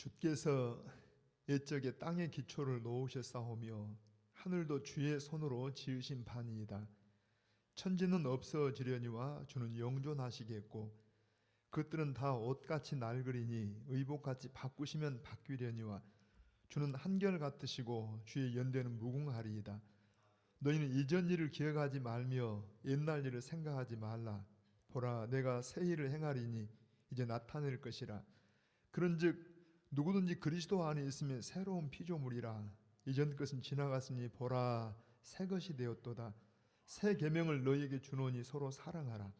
주께서 옛적에 땅의 기초를 놓으셨사오며 하늘도 주의 손으로 지으신 바니이다. 천지는 없어지려니와 주는 영존하시겠고 그것들은 다 옷같이 낡으리니 의복같이 바꾸시면 바뀌려니와 주는 한결같으시고 주의 연대는 무궁하리이다. 너희는 이전 일을 기억하지 말며 옛날 일을 생각하지 말라. 보라, 내가 새 일을 행하리니 이제 나타낼 것이라. 그런즉 누구든지 그리스도 안에 있으면 새로운 피조물이라. 이전 것은 지나갔으니 보라, 새 것이 되었도다. 새 계명을 너희에게 주노니 서로 사랑하라.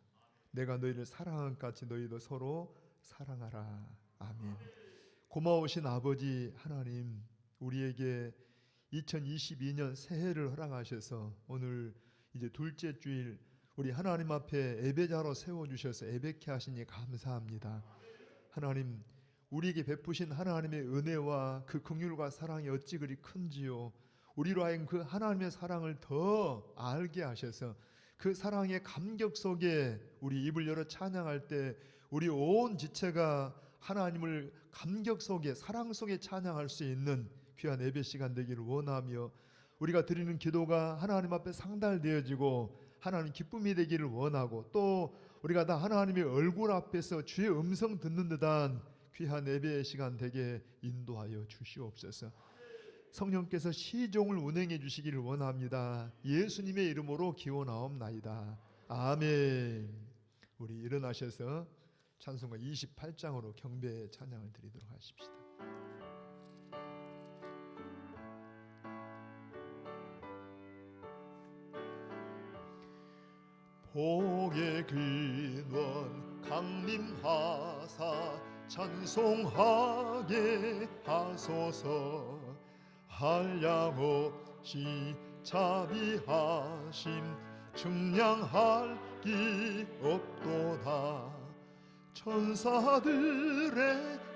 내가 너희를 사랑한 같이 너희도 서로 사랑하라. 아멘. 고마우신 아버지 하나님, 우리에게 2022년 새해를 허락하셔서 오늘 이제 둘째 주일 우리 하나님 앞에 예배자로 세워주셔서 예배케 하시니 감사합니다. 하나님, 우리에게 베푸신 하나님의 은혜와 그 긍휼과 사랑이 어찌 그리 큰지요. 우리로 하여금 그 하나님의 사랑을 더 알게 하셔서 그 사랑의 감격 속에 우리 입을 열어 찬양할 때 우리 온 지체가 하나님을 감격 속에 사랑 속에 찬양할 수 있는 귀한 예배 시간 되기를 원하며, 우리가 드리는 기도가 하나님 앞에 상달되어지고 하나님 기쁨이 되기를 원하고, 또 우리가 다 하나님의 얼굴 앞에서 주의 음성 듣는 듯한 귀한 예배의 시간 되게 인도하여 주시옵소서. 성령께서 시종을 운행해 주시기를 원합니다. 예수님의 이름으로 기원하옵나이다. 아멘. 우리 일어나셔서 찬송가 28장으로 경배의 찬양을 드리도록 하십시다. 복의 근원 강림하사 찬송하게 하소서. 한량없이 자비하심 측량할 기 없도다. 천사들의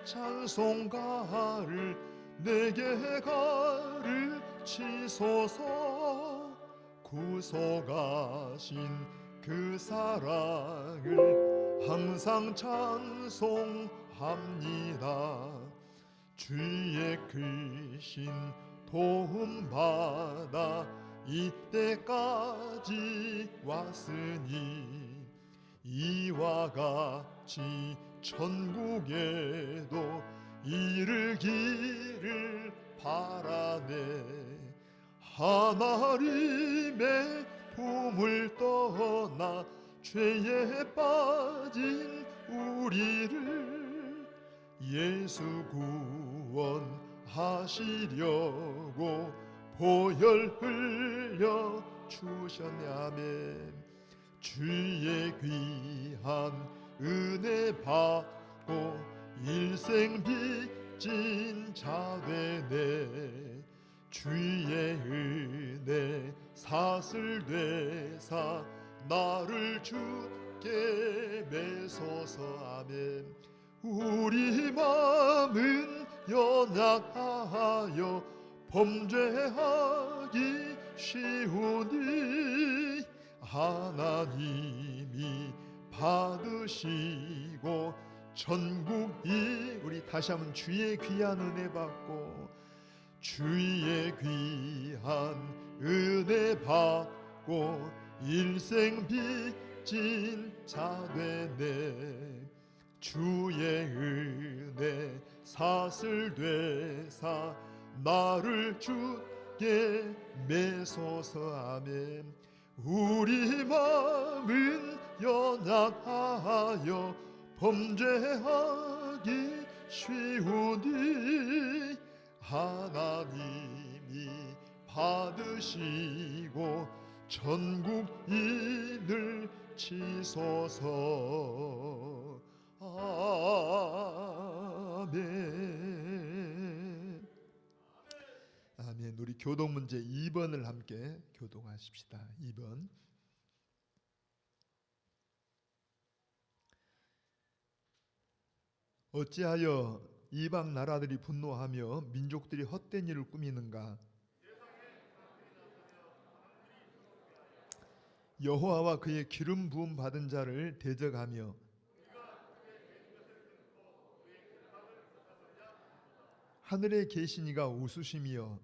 찬송가를 내게 가르치소서. 구속하신 그 사랑을 항상 찬송합니다. 주의 크신 도움받아 이때까지 왔으니 이와 같이 천국에도 이르기를 바라네. 하나님의 품을 떠나 죄에 빠진 우리를 예수 구원하시려고 보혈 흘려 주셨네. 아멘. 주의 귀한 은혜 받고 일생 빚진 자 되네. 주의 은혜 사슬 되사 나를 주께 매소서. 아멘. 우리 마음은 연약하여 범죄하기 쉬우니 하나님이 받으시고 전국이, 우리 다시 한번 주의 귀한 은혜 받고 주의 귀한 은혜 받고 일생 빚진 자 되네. 주의 은혜 사슬 되사 나를 주께 매소서. 아멘. 우리 마음은 연약하여 범죄하기 쉬우니 하나님이 받으시고 전국인을 치소서. 아멘. 아멘. 우리 교독 문제 2번을 함께 교독하십시다. 2번. 어찌하여 이방 나라들이 분노하며 민족들이 헛된 일을 꾸미는가? 여호와와 그의 기름 부음 받은 자를 대적하며 하늘에 계신 이가 웃으시며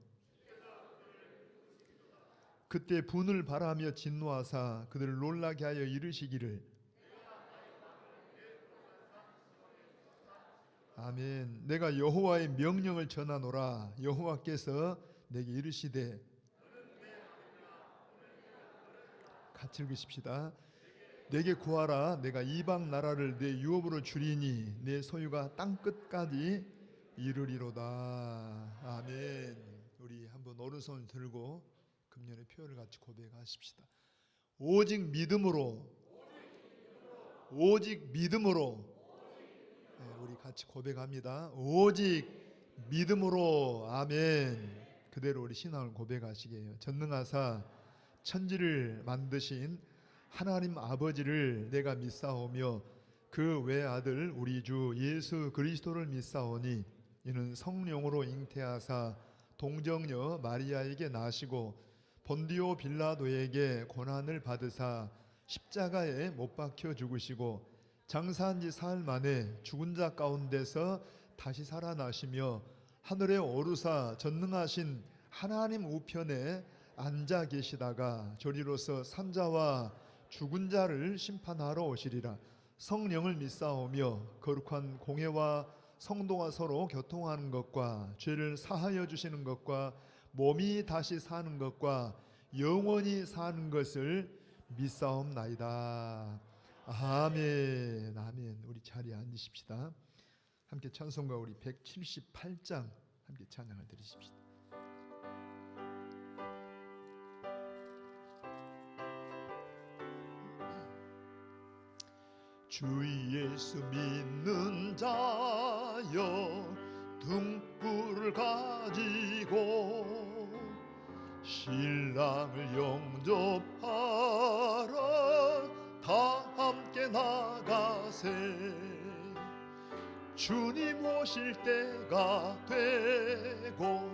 그때 분을 발하며 진노하사 그들을 놀라게 하여 이르시기를 아멘. 내가 여호와의 명령을 전하노라. 여호와께서 내게 이르시되 같이 읽으십시다. 내게 구하라. 내가 이방 나라를 내 유업으로 주리니 내 소유가 땅 끝까지 이르리로다. 아멘. 우리 한번 오른손을 들고 금년의 표를 같이 고백하십시다. 오직 믿음으로, 오직 믿음으로. 네, 우리 같이 고백합니다. 오직 믿음으로. 아멘. 그대로 우리 신앙을 고백하시게요. 전능하사 천지를 만드신 하나님 아버지를 내가 믿사오며 그 외아들 우리 주 예수 그리스도를 믿사오니 이는 성령으로 잉태하사 동정녀 마리아에게 나시고 본디오 빌라도에게 고난을 받으사 십자가에 못 박혀 죽으시고 장사한 지 사흘 만에 죽은 자 가운데서 다시 살아나시며 하늘에 오르사 전능하신 하나님 우편에 앉아 계시다가 저리로서 산자와 죽은 자를 심판하러 오시리라. 성령을 믿사오며 거룩한 공회와 성도가 서로 교통하는 것과 죄를 사하여 주시는 것과 몸이 다시 사는 것과 영원히 사는 것을 믿사옵나이다. 아멘. 아멘. 우리 자리에 앉으십시다. 함께 찬송가 우리 178장 함께 찬양을 드리십시다. 주 예수 믿는 자여 등불을 가지고 신랑을 영접하라. 다 함께 나가세. 주님 오실 때가 되고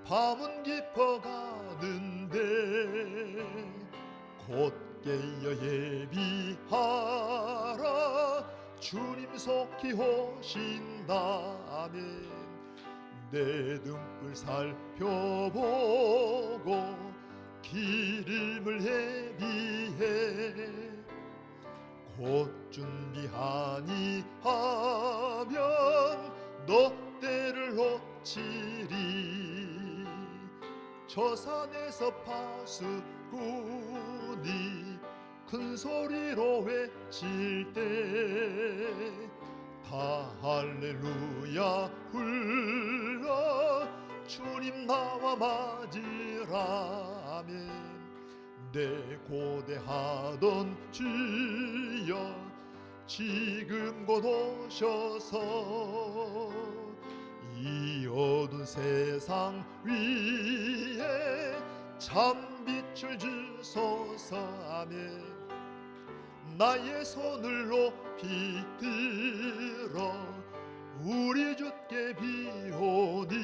밤은 깊어가는데 곧 깨어 예비하라. 주님 속히 오신다. 아멘. 내 등불 살펴보고 기름을 예비해 곧 준비하니 하면 너 때를 놓치리. 저 산에서 파수꾼이 큰 소리로 외칠 때 다 할렐루야 불러 주님 나와 맞으라. 아멘. 내 고대하던 주여 지금 곧 오셔서 이 어두운 세상 위에 참빛을 주소서. 아멘. 나의 손을 높이 들어 우리 주께 비오니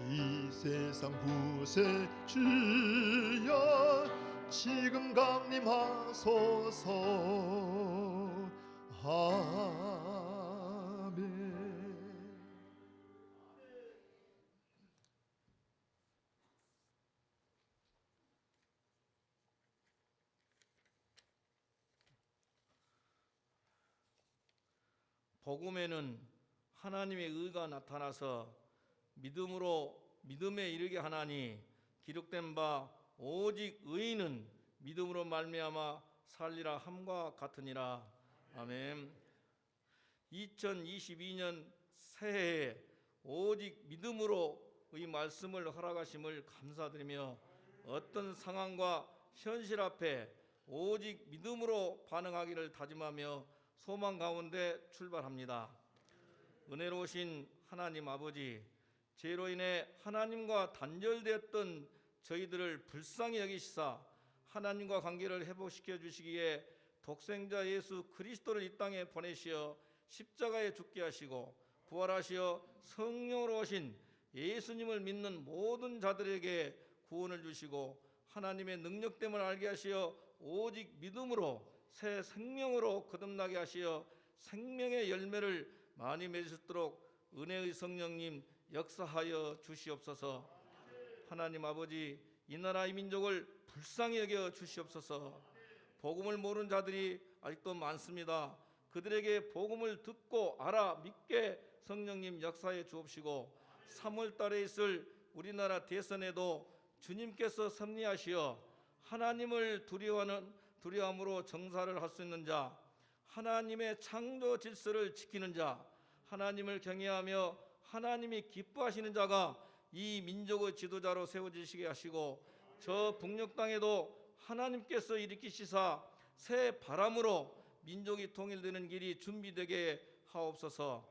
이 세상 구세주여 지금 강림하소서. 아멘. 복음에는 하나님의 의가 나타나서 믿음에 이르게 하나니 기록된 바 오직 의인은 믿음으로 말미암아 살리라 함과 같으니라. 아멘. 2022년 새해에 오직 믿음으로 이 말씀을 허락하심을 감사드리며 어떤 상황과 현실 앞에 오직 믿음으로 반응하기를 다짐하며 소망 가운데 출발합니다. 은혜로우신 하나님 아버지, 죄로 인해 하나님과 단절되었던 저희들을 불쌍히 여기시사 하나님과 관계를 회복시켜 주시기에 독생자 예수 그리스도를 이 땅에 보내시어 십자가에 죽게 하시고 부활하시어 성령으로 오신 예수님을 믿는 모든 자들에게 구원을 주시고 하나님의 능력됨을 알게 하시어 오직 믿음으로 새 생명으로 거듭나게 하시어 생명의 열매를 많이 맺을 수 있도록 은혜의 성령님 역사하여 주시옵소서. 하나님 아버지, 이 나라 이 민족을 불쌍히 여겨 주시옵소서. 복음을 모르는 자들이 아직도 많습니다. 그들에게 복음을 듣고 알아 믿게 성령님 역사해 주옵시고, 3월 달에 있을 우리나라 대선에도 주님께서 섭리하시어 하나님을 두려움으로 정사를 할 수 있는 자, 하나님의 창조 질서를 지키는 자, 하나님을 경외하며 하나님이 기뻐하시는 자가 이 민족의 지도자로 세워지시게 하시고, 저 북녘 땅에도 하나님께서 일으키시사 새 바람으로 민족이 통일되는 길이 준비되게 하옵소서.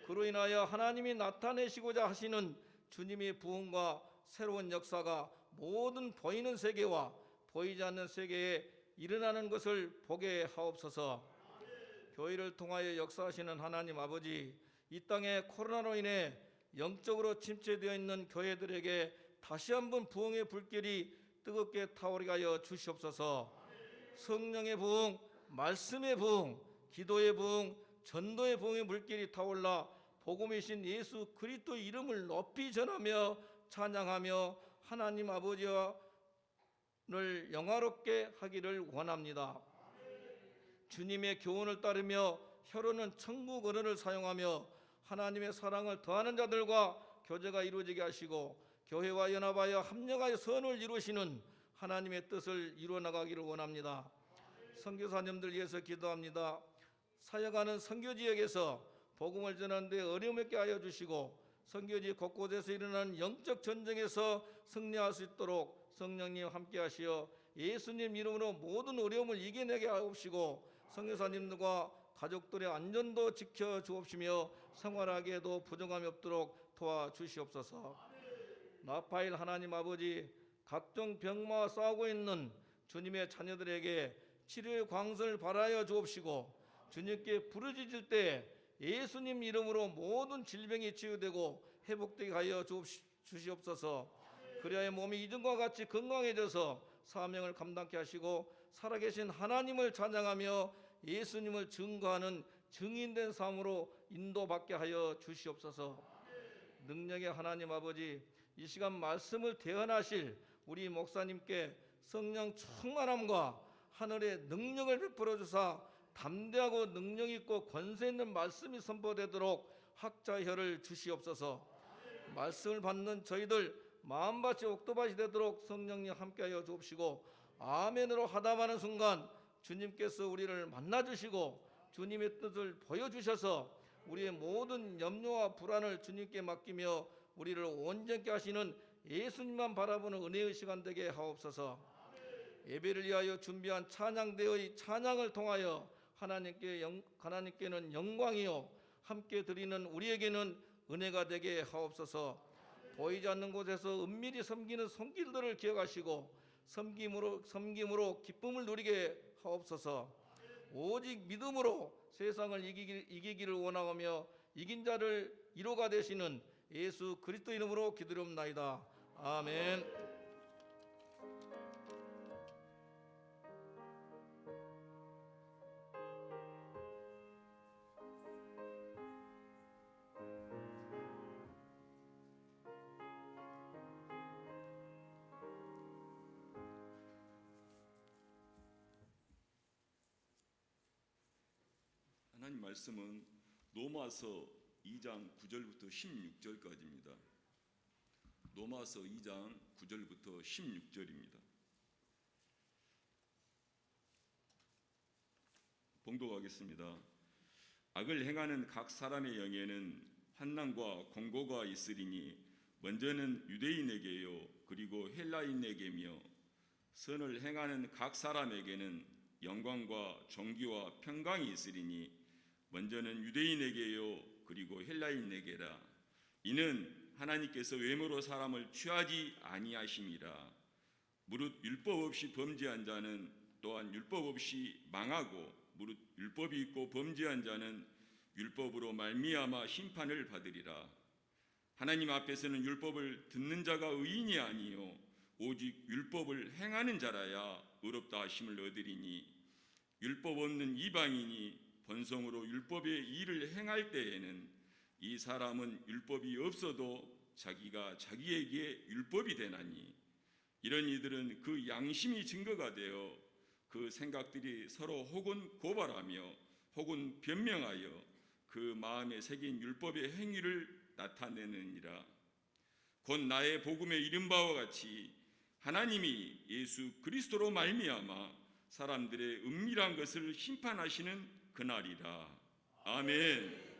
그로 인하여 하나님이 나타내시고자 하시는 주님의 부흥과 새로운 역사가 모든 보이는 세계와 보이지 않는 세계에 일어나는 것을 보게 하옵소서. 교회를 통하여 역사하시는 하나님 아버지, 이 땅에 코로나로 인해 영적으로 침체되어 있는 교회들에게 다시 한번 부흥의 불길이 뜨겁게 타오르게 하여 주시옵소서. 성령의 부흥, 말씀의 부흥, 기도의 부흥, 전도의 부흥의 물길이 타올라 복음이신 예수 그리스도의 이름을 높이 전하며 찬양하며 하나님 아버지를 영화롭게 하기를 원합니다. 주님의 교훈을 따르며 혀로는 천국 언어를 사용하며 하나님의 사랑을 더하는 자들과 교제가 이루어지게 하시고, 교회와 연합하여 합력하여 선을 이루시는 하나님의 뜻을 이루어 나가기를 원합니다. 선교사님들 위해서 기도합니다. 사역하는 선교지역에서 복음을 전하는 데 어려움 없게 하여 주시고, 선교지 곳곳에서 일어나는 영적 전쟁에서 승리할 수 있도록 성령님 함께 하시어 예수님 이름으로 모든 어려움을 이겨내게 하옵시고, 선교사님들과 가족들의 안전도 지켜 주옵시며 생활하기에도 부정함이 없도록 도와주시옵소서. 라파엘 하나님 아버지, 각종 병마와 싸우고 있는 주님의 자녀들에게 치료의 광선을 발하여 주옵시고, 주님께 부르짖을 때 예수님 이름으로 모든 질병이 치유되고 회복되게 하여 주시옵소서. 그리하여 몸이 이전과 같이 건강해져서 사명을 감당케 하시고 살아계신 하나님을 찬양하며 예수님을 증거하는 증인된 삶으로 인도받게 하여 주시옵소서. 능력의 하나님 아버지, 이 시간 말씀을 대언하실 우리 목사님께 성령 충만함과 하늘의 능력을 베풀어 주사 담대하고 능력 있고 권세 있는 말씀이 선포되도록 학자의 혀를 주시옵소서. 말씀을 받는 저희들 마음밭이 옥토밭이 되도록 성령님 함께하여 주옵시고, 아멘으로 하담하는 순간 주님께서 우리를 만나주시고 주님의 뜻을 보여주셔서 우리의 모든 염려와 불안을 주님께 맡기며 우리를 온전케 하시는 예수님만 바라보는 은혜의 시간 되게 하옵소서. 예배를 위하여 준비한 찬양대의 찬양을 통하여 하나님께는 영광이요 함께 드리는 우리에게는 은혜가 되게 하옵소서. 보이지 않는 곳에서 은밀히 섬기는 손길들을 기억하시고 섬김으로 기쁨을 누리게 하옵소서. 오직 믿음으로 세상을 이기기를 원하며 이긴 자를 이로가 되시는 예수 그리스도 이름으로 기도드립나이다. 아멘. 하나님 말씀은 로마서 2장 9절부터 16절까지입니다. 로마서 2장 9절부터 16절입니다. 봉독하겠습니다. 악을 행하는 각 사람의 영에는 환난과 공고가 있으리니 먼저는 유대인에게요 그리고 헬라인에게며 선을 행하는 각 사람에게는 영광과 존귀와 평강이 있으리니 먼저는 유대인에게요 그리고 헬라인에게라. 이는 하나님께서 외모로 사람을 취하지 아니하심이라. 무릇 율법 없이 범죄한 자는 또한 율법 없이 망하고 무릇 율법이 있고 범죄한 자는 율법으로 말미암아 심판을 받으리라. 하나님 앞에서는 율법을 듣는 자가 의인이 아니요 오직 율법을 행하는 자라야 의롭다 하심을 얻으리니 율법 없는 이방인이 본성으로 율법의 일을 행할 때에는 이 사람은 율법이 없어도 자기가 자기에게 율법이 되나니 이런 이들은 그 양심이 증거가 되어 그 생각들이 서로 혹은 고발하며 혹은 변명하여 그 마음에 새긴 율법의 행위를 나타내느니라. 곧 나의 복음에 이른 바와 같이 하나님이 예수 그리스도로 말미암아 사람들의 은밀한 것을 심판하시는 그날이라. 아멘.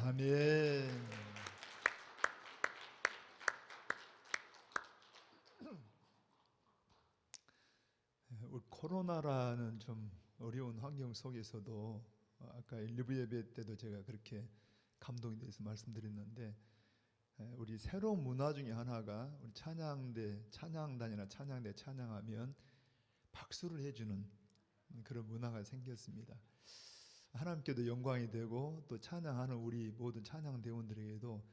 아멘. 우리 코로나라는 좀 어려운 환경 속에서도 아까 1부 예배 때도 제가 그렇게 감동이 돼서 말씀드렸는데 우리 새로운 문화 중에 하나가 우리 찬양단이나 찬양대 찬양하면 박수를 해주는 그런 문화가 생겼습니다. 하나님께도 영광이 되고 또 찬양하는 우리 모든 찬양대원들에게도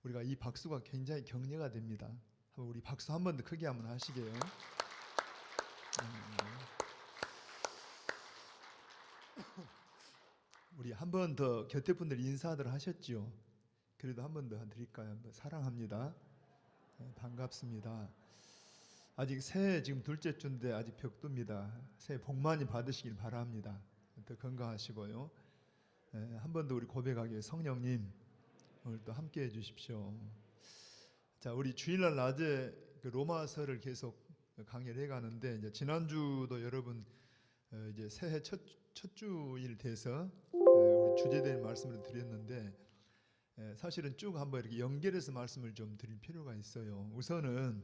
우리가 이 박수가 굉장히 격려가 됩니다. 한번 우리 박수 한 번 더 크게 한번 하시게요. 우리 한 번 더 곁에 분들 인사들 하셨죠? 그래도 한 번 더 드릴까요? 사랑합니다. 반갑습니다. 아직 새해 지금 둘째 주인데 아직 벽두입니다. 새해 복 많이 받으시길 바랍니다. 더 건강하시고요. 한 번 더 우리 고백하기에 성령님 오늘 또 함께 해주십시오. 자, 우리 주일날 낮에 그 로마서를 계속 강의를 해가는데 이제 지난주도 여러분 이제 새해 첫 주일 돼서 우리 주제된 말씀을 드렸는데 사실은 쭉 한번 이렇게 연결해서 말씀을 좀 드릴 필요가 있어요. 우선은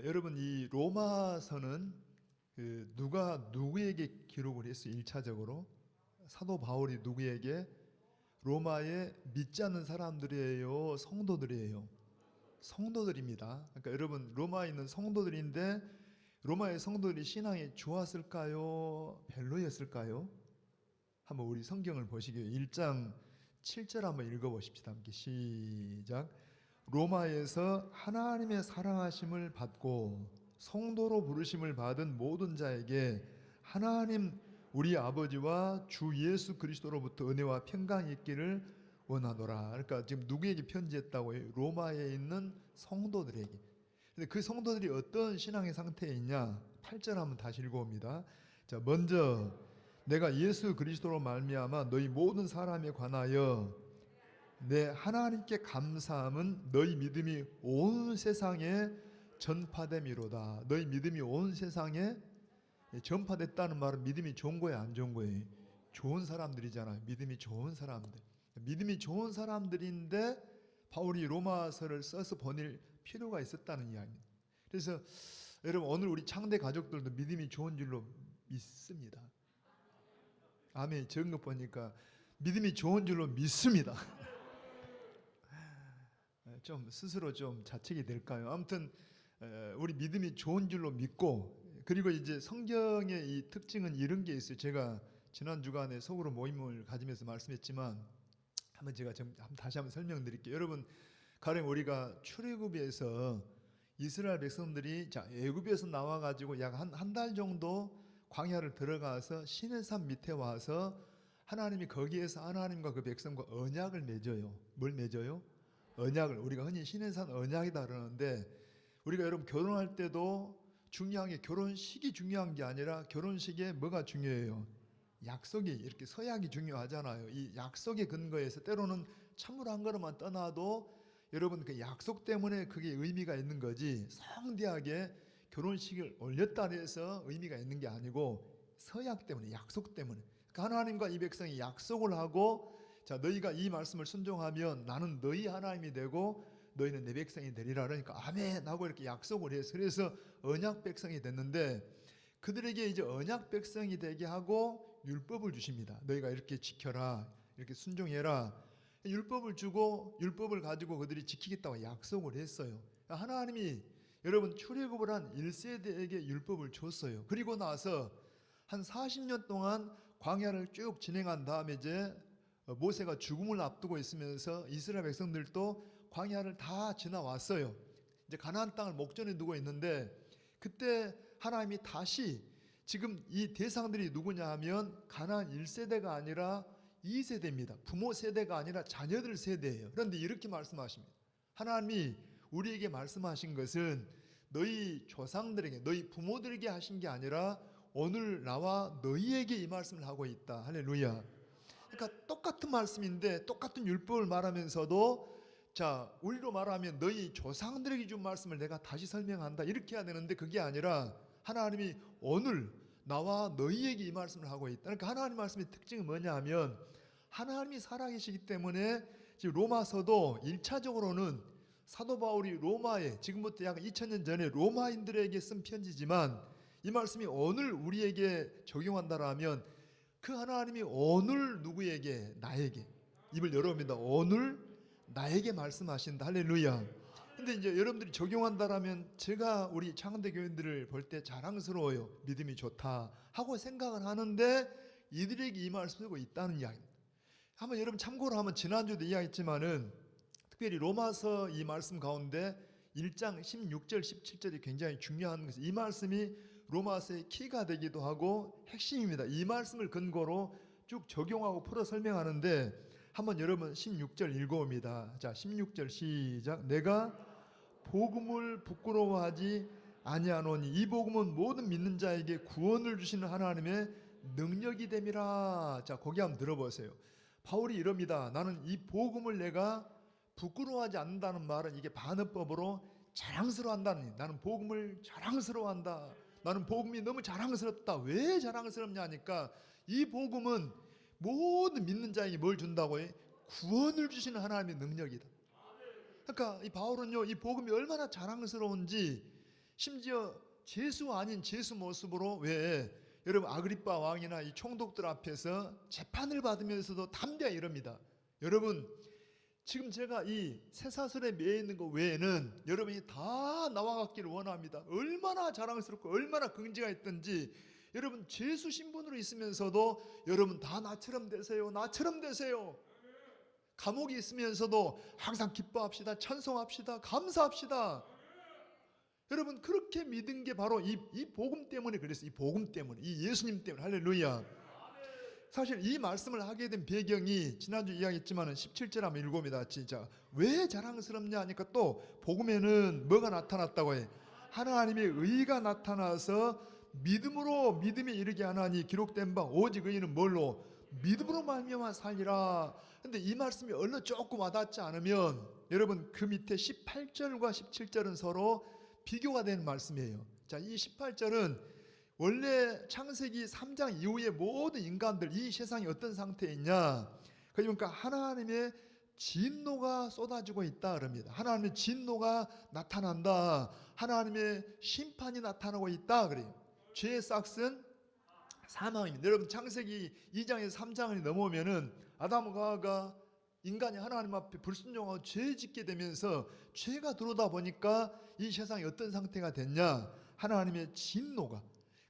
여러분 이 로마서는 누가 누구에게 기록을 했어요? 1차적으로 사도 바울이 누구에게? 로마에 믿지 않는 사람들이에요? 성도들이에요? 성도들입니다. 그러니까 여러분 로마에 있는 성도들인데 로마의 성도들이 신앙이 좋았을까요? 별로였을까요? 한번 우리 성경을 보시게요. 1장 7절 한번 읽어보십시다. 함께 시작. 로마에서 하나님의 사랑하심을 받고 성도로 부르심을 받은 모든 자에게 하나님 우리 아버지와 주 예수 그리스도로부터 은혜와 평강이 있기를 원하노라. 그러니까 지금 누구에게 편지했다고 해요? 로마에 있는 성도들에게. 근데 그 성도들이 어떤 신앙의 상태에 있냐? 8절 한번 다시 읽어봅니다. 자, 먼저 내가 예수 그리스도로 말미암아 너희 모든 사람에 관하여 내 하나님께 감사함은 너희 믿음이 온 세상에 전파됨이로다. 너희 믿음이 온 세상에 전파됐다는 말은 믿음이 좋은 거예요, 안 좋은 거예요? 좋은 사람들이잖아요. 믿음이 좋은 사람들. 믿음이 좋은 사람들인데 바울이 로마서를 써서 보낼 필요가 있었다는 이야기입니다. 그래서 여러분 오늘 우리 창대 가족들도 믿음이 좋은 줄로 믿습니다. 아멘. 적은 것 보니까 믿음이 좋은 줄로 믿습니다. 좀 스스로 좀 자책이 될까요? 아무튼 우리 믿음이 좋은 줄로 믿고, 그리고 이제 성경의 이 특징은 이런 게 있어요. 제가 지난 주간에 속으로 모임을 가지면서 말씀했지만 한번 제가 다시 한번 설명드릴게요. 여러분 가령 우리가 출애굽에서 이스라엘 백성들이 애굽에서 나와가지고 약 한 달 정도 광야를 들어가서 시내산 밑에 와서 하나님이 거기에서 하나님과 그 백성과 언약을 맺어요. 뭘 맺어요? 언약을. 우리가 흔히 시내산 언약이다 그러는데, 우리가 여러분 결혼할 때도 중요한 게 결혼식이 중요한 게 아니라 결혼식에 뭐가 중요해요? 약속이, 이렇게 서약이 중요하잖아요. 이 약속의 근거에서 때로는 찬물 한 그릇만 떠나도 여러분 그 약속 때문에 그게 의미가 있는 거지, 성대하게 결혼식을 올렸다 해서 의미가 있는 게 아니고 서약 때문에, 약속 때문에. 그러니까 하나님과 이 백성이 약속을 하고, 자 너희가 이 말씀을 순종하면 나는 너희 하나님이 되고 너희는 내 백성이 되리라. 그러니까 아멘 하고 이렇게 약속을 해서, 그래서 언약 백성이 됐는데, 그들에게 이제 언약 백성이 되게 하고 율법을 주십니다. 너희가 이렇게 지켜라, 이렇게 순종해라. 율법을 주고 율법을 가지고 그들이 지키겠다고 약속을 했어요. 하나님이 여러분 출애굽을 한 1세대에게 율법을 줬어요. 그리고 나서 한 40년 동안 광야를 쭉 진행한 다음에 이제 모세가 죽음을 앞두고 있으면서 이스라엘 백성들도 광야를 다 지나왔어요. 이제 가나안 땅을 목전에 두고 있는데, 그때 하나님이 다시, 지금 이 대상들이 누구냐 하면 가나안 1세대가 아니라 2세대입니다. 부모 세대가 아니라 자녀들 세대예요. 그런데 이렇게 말씀하십니다. 하나님이 우리에게 말씀하신 것은 너희 조상들에게, 너희 부모들에게 하신 게 아니라 오늘 나와 너희에게 이 말씀을 하고 있다. 할렐루야. 그러니까 똑같은 말씀인데 똑같은 율법을 말하면서도, 자 우리로 말하면 너희 조상들에게 준 말씀을 내가 다시 설명한다, 이렇게 해야 되는데 그게 아니라 하나님이 오늘 나와 너희에게 이 말씀을 하고 있다. 그러니까 하나님 말씀의 특징은 뭐냐 하면 하나님이 살아계시기 때문에, 지금 로마서도 1차적으로는 사도 바울이 로마에, 지금부터 약 2000년 전에 로마인들에게 쓴 편지지만 이 말씀이 오늘 우리에게 적용한다라면 그 하나님이 오늘 누구에게? 나에게. 입을 열어봅니다. 오늘 나에게 말씀하신다. 할렐루야. 근데 이제 여러분들이 적용한다라면 제가 우리 창원대 교인들을 볼 때 자랑스러워요. 믿음이 좋다 하고 생각을 하는데 이들에게 이 말씀을 쓰고 있다는 이야기입니다. 한번 여러분 참고로 하면 지난주도 이야기했지만은 특별히 로마서 이 말씀 가운데 1장 16절 17절이 굉장히 중요한 것이 이 말씀이 로마서의 키가 되기도 하고 핵심입니다. 이 말씀을 근거로 쭉 적용하고 풀어 설명하는데 한번 여러분 16절 읽어옵니다. 자, 16절 시작. 내가 복음을 부끄러워하지 아니하노니 이 복음은 모든 믿는 자에게 구원을 주시는 하나님의 능력이 됨이라. 자, 거기 한번 들어보세요. 바울이 이럽니다. 나는 이 복음을 내가 부끄러워하지 않는다는 말은 이게 반어법으로 자랑스러워한다는, 나는 복음을 자랑스러워한다. 나는 복음이 너무 자랑스럽다. 왜 자랑스럽냐 하니까 이 복음은 모든 믿는 자에게 뭘 준다고 해? 구원을 주시는 하나님의 능력이다. 그러니까 이 바울은요, 이 복음이 얼마나 자랑스러운지 심지어 죄수 아닌 죄수 모습으로 왜 여러분 아그리빠 왕이나 이 총독들 앞에서 재판을 받으면서도 담대하게 이럽니다. 여러분 지금 제가 이 쇠사슬에 매여 있는 거 외에는 여러분이 다 나와 갔기를 원합니다. 얼마나 자랑스럽고 얼마나 긍지가 있든지 여러분 죄수 신분으로 있으면서도 여러분 다 나처럼 되세요. 나처럼 되세요. 감옥에 있으면서도 항상 기뻐합시다. 찬송합시다. 감사합시다. 여러분 그렇게 믿은 게 바로 이 복음 때문에 그랬어요. 이 복음 때문에, 이 예수님 때문에. 할렐루야. 사실 이 말씀을 하게 된 배경이 지난주 이야기했지만 17절 한번 읽어봅니다. 진짜 왜 자랑스럽냐 하니까 또 복음에는 뭐가 나타났다고 해? 하나님의 의가 나타나서 믿음으로 믿음에 이르게 하나니 기록된 바 오직 의인은 뭘로? 믿음으로 말미암아 살리라. 근데 이 말씀이 얼른 조금 와닿지 않으면 여러분 그 밑에 18절과 17절은 서로 비교가 되는 말씀이에요. 자, 이 18절은 원래 창세기 3장 이후의 모든 인간들 이 세상이 어떤 상태에 있냐, 그러니까 하나님의 진노가 쏟아지고 있다 그럽니다. 하나님의 진노가 나타난다. 하나님의 심판이 나타나고 있다 그래요. 죄의 싹은 사망입니다. 여러분 창세기 2장에서 3장을 넘어오면은 아담과 하와가 인간이 하나님 앞에 불순종하고 죄 짓게 되면서 죄가 들어오다 보니까 이 세상이 어떤 상태가 됐냐, 하나님의 진노가,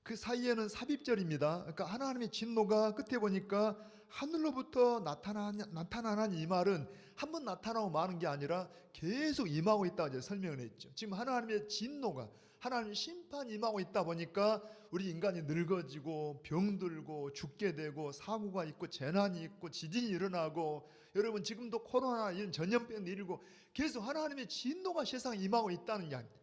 그 사이에는 삽입절입니다. 그러니까 하나님의 진노가 끝에 보니까 하늘로부터 나타나는 이 말은 한 번 나타나고 마는 게 아니라 계속 임하고 있다고 이제 설명을 했죠. 지금 하나님의 진노가, 하나님의 심판이 임하고 있다 보니까 우리 인간이 늙어지고 병들고 죽게 되고 사고가 있고 재난이 있고 지진이 일어나고 여러분 지금도 코로나 이런 전염병이 일고 계속 하나님의 진노가 세상에 임하고 있다는 이야기입니다.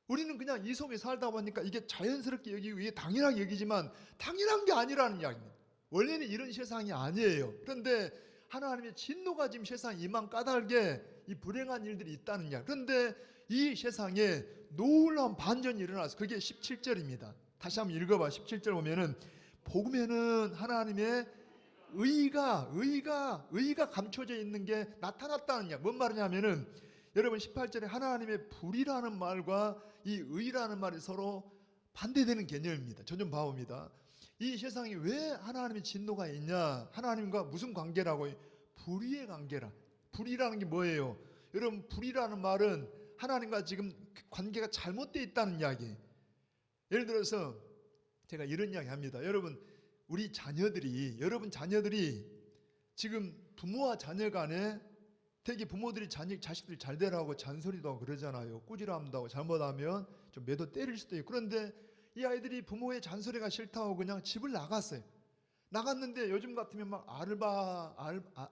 우리는 그냥 이 속에 살다 보니까 이게 자연스럽게 여기고 이게 당연하게 여기지만 당연한 게 아니라는 이야기입니다. 원래는 이런 세상이 아니에요. 그런데 하나님의 진노가 지금 세상에 임한 까닭에 이 불행한 일들이 있다는 이야기. 그런데 이 세상에 놀라운 반전이 일어나서 그게 17절입니다. 다시 한번 읽어봐. 17절 보면은 복음에는 하나님의 의가 감춰져 있는 게 나타났다는 이야기. 뭔 말이냐면은 여러분 18절에 하나님의 불이라는 말과 이 의라는 말이 서로 반대되는 개념입니다. 저 좀 봐봅니다. 이 세상에 왜 하나님의 진노가 있냐? 하나님과 무슨 관계라고? 불의의 관계라. 불이라는 게 뭐예요? 여러분 불이라는 말은 하나님과 지금 관계가 잘못되어 있다는 이야기. 예를 들어서 제가 이런 이야기 합니다. 여러분 우리 자녀들이, 여러분 자녀들이 지금 부모와 자녀 간에 되게 부모들이 자식들 잘 되라고 잔소리도 하고 그러잖아요. 꾸지람도 하고 잘못하면 좀 매도 때릴 수도 있고. 그런데 이 아이들이 부모의 잔소리가 싫다고 그냥 집을 나갔어요. 나갔는데 요즘 같으면 막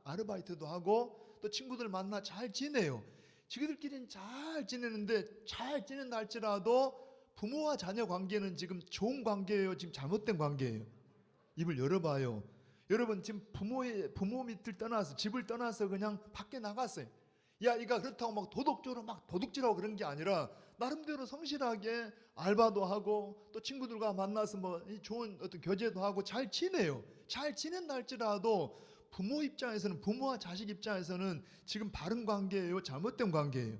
아르바이트도 하고 또 친구들 만나 잘 지내요. 지그들끼리는 잘 지내는데 잘 지낸다 할지라도 부모와 자녀 관계는 지금 좋은 관계예요? 지금 잘못된 관계예요? 입을 열어봐요. 여러분 지금 부모 밑을 떠나서 집을 떠나서 그냥 밖에 나갔어요. 야 이가 그렇다고 막 도덕적으로 막 도둑질하고 그런 게 아니라 나름대로 성실하게 알바도 하고 또 친구들과 만나서 뭐 좋은 어떤 교제도 하고 잘 지내요. 잘 지낸다 할지라도 부모 입장에서는, 부모와 자식 입장에서는 지금 바른 관계예요? 잘못된 관계예요?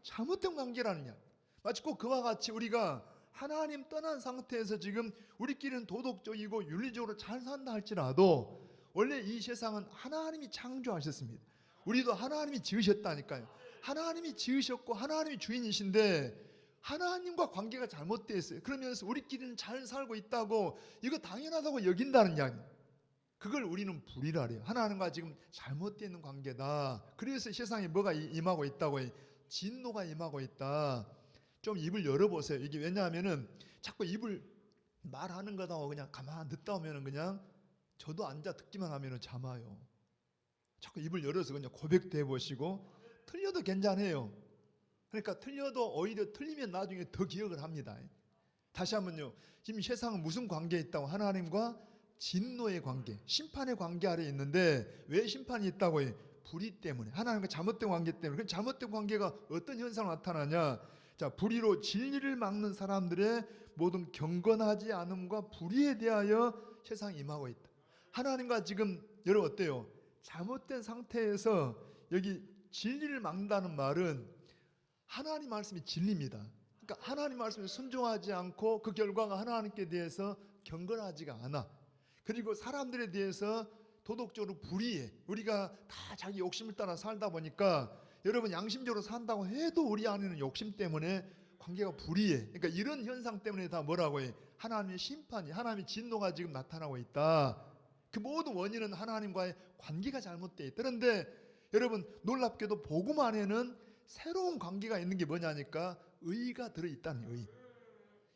잘못된 관계라는 이야기. 마치 꼭 그와 같이 우리가 하나님 떠난 상태에서 지금 우리끼리는 도덕적이고 윤리적으로 잘 산다 할지라도 원래 이 세상은 하나님이 창조하셨습니다. 우리도 하나님이 지으셨다니까요. 하나님이 지으셨고 하나님이 주인이신데 하나님과 관계가 잘못되어 있어요. 그러면서 우리끼리는 잘 살고 있다고 이거 당연하다고 여긴다는 이야기. 그걸 우리는 불의라 해요. 하나님과 지금 잘못되어 있는 관계다. 그래서 세상에 뭐가 임하고 있다고 해요. 진노가 임하고 있다. 좀 입을 열어보세요. 이게 왜냐하면은 자꾸 입을 말하는 거다고 그냥 가만 듣다 오면은 그냥 저도 앉아 듣기만 하면은 잠아요. 자꾸 입을 열어서 그냥 고백도 해보시고 틀려도 괜찮아요. 그러니까 틀려도 오히려 틀리면 나중에 더 기억을 합니다. 다시 한번요. 지금 세상은 무슨 관계에 있다고? 하나님과 진노의 관계, 심판의 관계 아래에 있는데 왜 심판이 있다고 해요? 불의 때문에, 하나님과 잘못된 관계 때문에. 그 잘못된 관계가 어떤 현상으로 나타나냐? 자, 불의로 진리를 막는 사람들의 모든 경건하지 않음과 불의에 대하여 세상이 임하고 있다. 하나님과 지금 여러분 어때요? 잘못된 상태에서 여기 진리를 막는다는 말은 하나님 말씀이 진리입니다. 그러니까 하나님 말씀에 순종하지 않고 그 결과가 하나님께 대해서 경건하지가 않아. 그리고 사람들에 대해서 도덕적으로 불의해. 우리가 다 자기 욕심을 따라 살다 보니까 여러분 양심적으로 산다고 해도 우리 안에는 욕심 때문에 관계가 불의해. 그러니까 이런 현상 때문에 다 뭐라고 해? 하나님의 심판이, 하나님의 진노가 지금 나타나고 있다. 그 모든 원인은 하나님과의 관계가 잘못되어 있다. 그런데 여러분 놀랍게도 복음 안에는 새로운 관계가 있는 게 뭐냐니까 의가 들어있다는 의.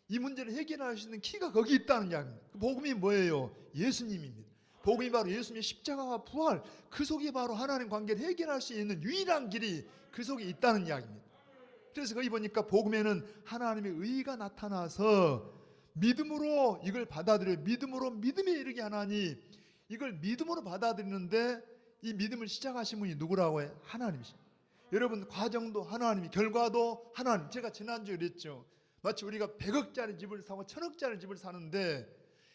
이 문제를 해결할 수 있는 키가 거기 있다는 이야기입니다. 복음이 뭐예요? 예수님입니다. 복음이 바로 예수님의 십자가와 부활, 그 속에 바로 하나님 관계를 해결할 수 있는 유일한 길이 그 속에 있다는 이야기입니다. 그래서 거기 보니까 복음에는 하나님의 의가 나타나서 믿음으로 이걸 받아들여요. 믿음으로 믿음에 이르게 하나니 이걸 믿음으로 받아들이는데 이 믿음을 시작하신 분이 누구라고 해요? 하나님이십니다. 여러분 과정도 하나님이, 결과도 하나님. 제가 지난주에 그랬죠. 마치 우리가 100억짜리 집을 사고 1000억짜리 집을 사는데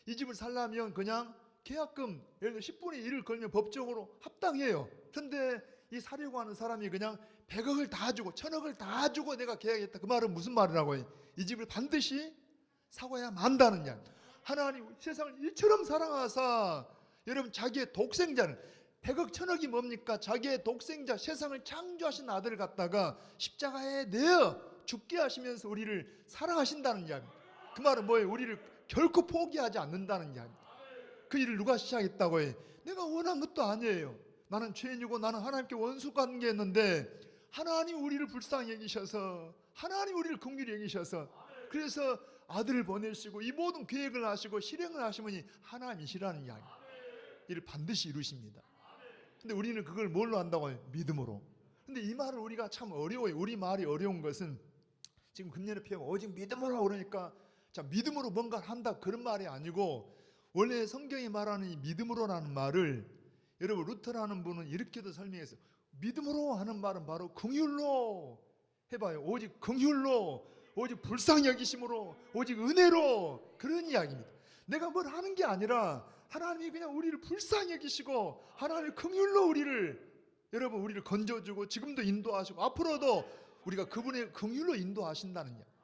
이 집을 살려면 그냥 계약금 예를 들어 10분의 1을 걸면 법적으로 합당해요. 그런데 이 사려고 하는 사람이 그냥 100억을 다 주고 1000억을 다 주고 내가 계약했다. 그 말은 무슨 말이라고 해요? 이 집을 반드시 사고야 만다는 이야기. 하나님 세상을 일처럼 사랑하사 여러분 자기의 독생자를 100억 1000억이 뭡니까? 자기의 독생자 세상을 창조하신 아들을 갖다가 십자가에 내어 죽게 하시면서 우리를 사랑하신다는 이야기. 그 말은 뭐예요? 우리를 결코 포기하지 않는다는 이야기. 그 일을 누가 시작했다고 해? 내가 원한 것도 아니에요. 나는 죄인이고 나는 하나님께 원수 관계했는데 하나님 우리를 불쌍히 여기셔서 하나님 우리를 긍휼히 여기셔서 그래서 아들을 보내시고 이 모든 계획을 하시고 실행을 하시면 하나님이시라는 이야기. 이를 반드시 이루십니다. 근데 우리는 그걸 뭘로 한다고 해요? 믿음으로. 근데 이 말을 우리가 참 어려워요. 우리 말이 어려운 것은 지금 금년의 표현 오직 믿음으로 그러니까 자 믿음으로 뭔가를 한다 그런 말이 아니고 원래 성경이 말하는 이 믿음으로라는 말을 여러분 루터라는 분은 이렇게도 설명했어요. 믿음으로 하는 말은 바로 긍휼로 해봐요. 오직 긍휼로, 오직 불쌍히 여기심으로, 오직 은혜로 그런 이야기입니다. 내가 뭘 하는 게 아니라 하나님이 그냥 우리를 불쌍히 여기시고 하나님의 긍휼로 여러분 우리를 건져주고 지금도 인도하시고 앞으로도 우리가 그분의 긍휼로 인도하신다는 이야기.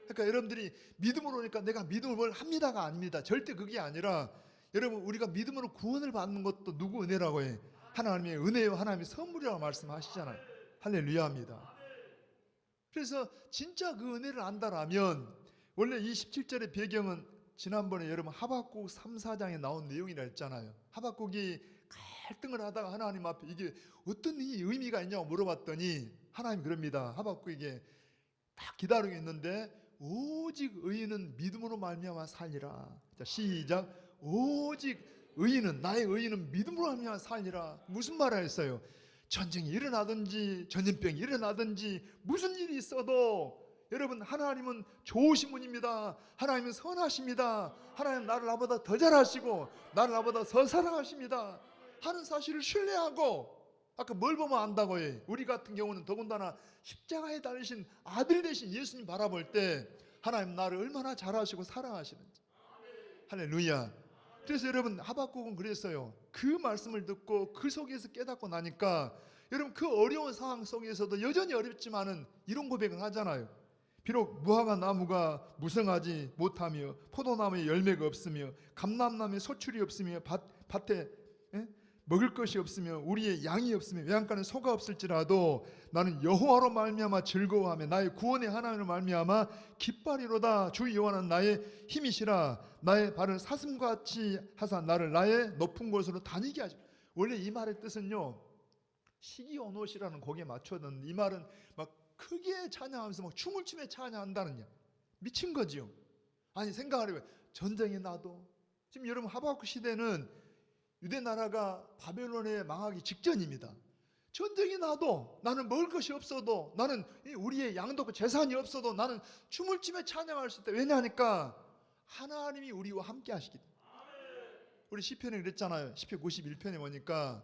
그러니까 여러분들이 믿음으로 오니까 내가 믿음을 뭘 합니다가 아닙니다. 절대 그게 아니라 여러분 우리가 믿음으로 구원을 받는 것도 누구 은혜라고 해? 하나님의 은혜요 하나님의 선물이라고 말씀하시잖아요. 할렐루야입니다. 그래서 진짜 그 은혜를 안다라면 원래 이 17절의 배경은 지난번에 여러분 하박국 3, 4장에 나온 내용이라 했잖아요. 하박국이 갈등을 하다가 하나님 앞에 이게 어떤 의미가 있냐고 물어봤더니 하나님 그럽니다. 하박국에게 딱 기다리고 있는데 오직 의인은 믿음으로 말미암아 살리라. 자 시작. 오직 의인은 나의 의인은 믿음으로 말미암아 살리라. 무슨 말을 했어요? 전쟁이 일어나든지 전염병이 일어나든지 무슨 일이 있어도 여러분 하나님은 좋으신 분입니다. 하나님은 선하십니다. 하나님 나를 나보다 더 잘하시고 나를 나보다 더 사랑하십니다 하는 사실을 신뢰하고 아까 뭘 보면 안다고 해? 우리 같은 경우는 더군다나 십자가에 달리신 아들 되신 예수님 바라볼 때 하나님 나를 얼마나 잘하시고 사랑하시는지. 할렐루야. 그래서 여러분 하박국은 그랬어요. 그 말씀을 듣고 그 속에서 깨닫고 나니까 여러분 그 어려운 상황 속에서도 여전히 어렵지만은 이런 고백을 하잖아요. 비록 무화과 나무가 무성하지 못하며 포도나무에 열매가 없으며 감람나무에 소출이 없으며 밭에 먹을 것이 없으며 우리의 양이 없으며 외양간에 소가 없을지라도 나는 여호와로 말미암아 즐거워하며 나의 구원의 하나님으로 말미암아 기뻐하리로다. 주 여호와는 나의 힘이시라. 나의 발을 사슴같이 하사 나를 나의 높은 곳으로 다니게 하시라. 원래 이 말의 뜻은요, 시기온옷이라는 곡에 맞춰든 이 말은 막 크게 찬양하면서 막 춤을 추며 찬양한다는 야, 미친 거지요. 아니 생각을 해봐요. 전쟁이 나도 지금 여러분 하박국 시대는 유대 나라가 바벨론에 망하기 직전입니다. 전쟁이 나도 나는 먹을 것이 없어도 나는 우리의 양도 없고 재산이 없어도 나는 춤을 추며 찬양할 수 있다. 왜냐하니까 하나님이 우리와 함께 하시기 때문에. 우리 시편에 그랬잖아요. 시편 91편에 보니까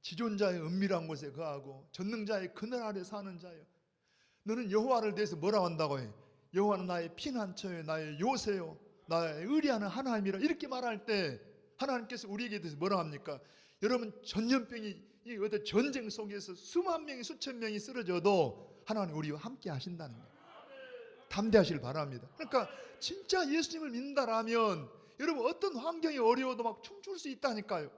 지존자의 은밀한 곳에 거하고 전능자의 그늘 아래 사는 자여, 너는 여호와를 대해서 뭐라고 한다고 해? 여호와는 나의 피난처요 나의 요새요 나의 의리하는 하나님이라. 이렇게 말할 때 하나님께서 우리에게 대해서 뭐라고 합니까? 여러분 전염병이 이 어떤 전쟁 속에서 수만 명이 수천 명이 쓰러져도 하나님 우리와 함께 하신다는 거예요. 담대하시길 바랍니다. 그러니까 진짜 예수님을 믿는다라면 여러분 어떤 환경이 어려워도 막 춤출 수 있다니까요.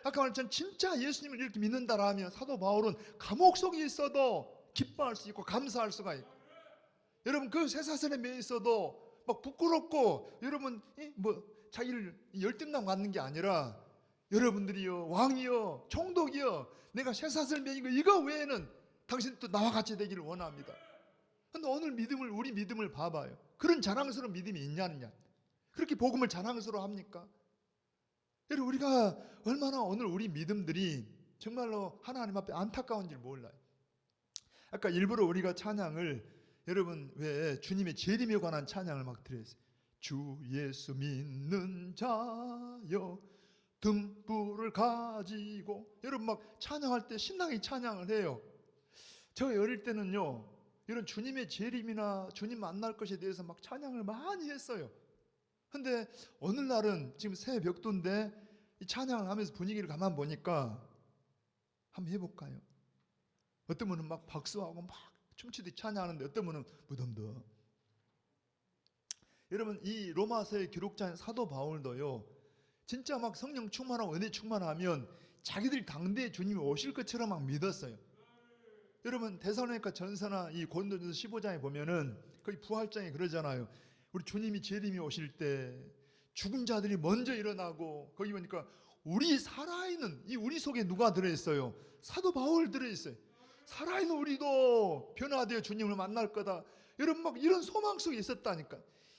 아까 말했지만 진짜 예수님을 이렇게 믿는다라면 사도 바울은 감옥 속에 있어도 기뻐할 수 있고 감사할 수가 있고, 여러분 그 쇠사슬에 매 있어도 막 부끄럽고 여러분 뭐 자기를 열등감 갖는 게 아니라 여러분들이요 왕이요 총독이요 내가 쇠사슬 매인 거 이거 외에는 당신 또 나와 같이 되기를 원합니다. 그런데 오늘 믿음을 우리 믿음을 봐봐요. 그런 자랑스러운 믿음이 있냐느냐. 그렇게 복음을 자랑스러워 합니까? 여러분 우리가 얼마나 오늘 우리 믿음들이 정말로 하나님 앞에 안타까운지 몰라요. 아까 일부러 우리가 찬양을 여러분 왜 주님의 재림에 관한 찬양을 막 드렸어요. 주 예수 믿는 자여 등불을 가지고, 여러분 막 찬양할 때 신나게 찬양을 해요. 저 어릴 때는요 이런 주님의 재림이나 주님 만날 것에 대해서 막 찬양을 많이 했어요. 근데 오늘날은 지금 새 벽두인데 이 찬양을 하면서 분위기를 가만 보니까 한번 해볼까요? 어떤 분은 막 박수하고 막 춤추듯이 찬양하는데 어떤 분은 무덤덤. 여러분 이 로마서의 기록자인 사도 바울도요 진짜 막 성령 충만하고 은혜 충만하면 자기들이 당대에 주님이 오실 것처럼 막 믿었어요. 여러분 데살로니가 전서나 이 고린도전서 15장에 보면은 거의 부활장에 그러잖아요. 우리 주님이 재림이 오실 때 죽은 자들이 먼저 일어나고, 거기 보니까 우리 살아있는 이 우리 속에 누가 들어있어요? 사도 바울 들어있어요. 살아있는 우리도 변화되어 주님을 만날 거다. 여러분 막 이런 소망 속에 있었다니까.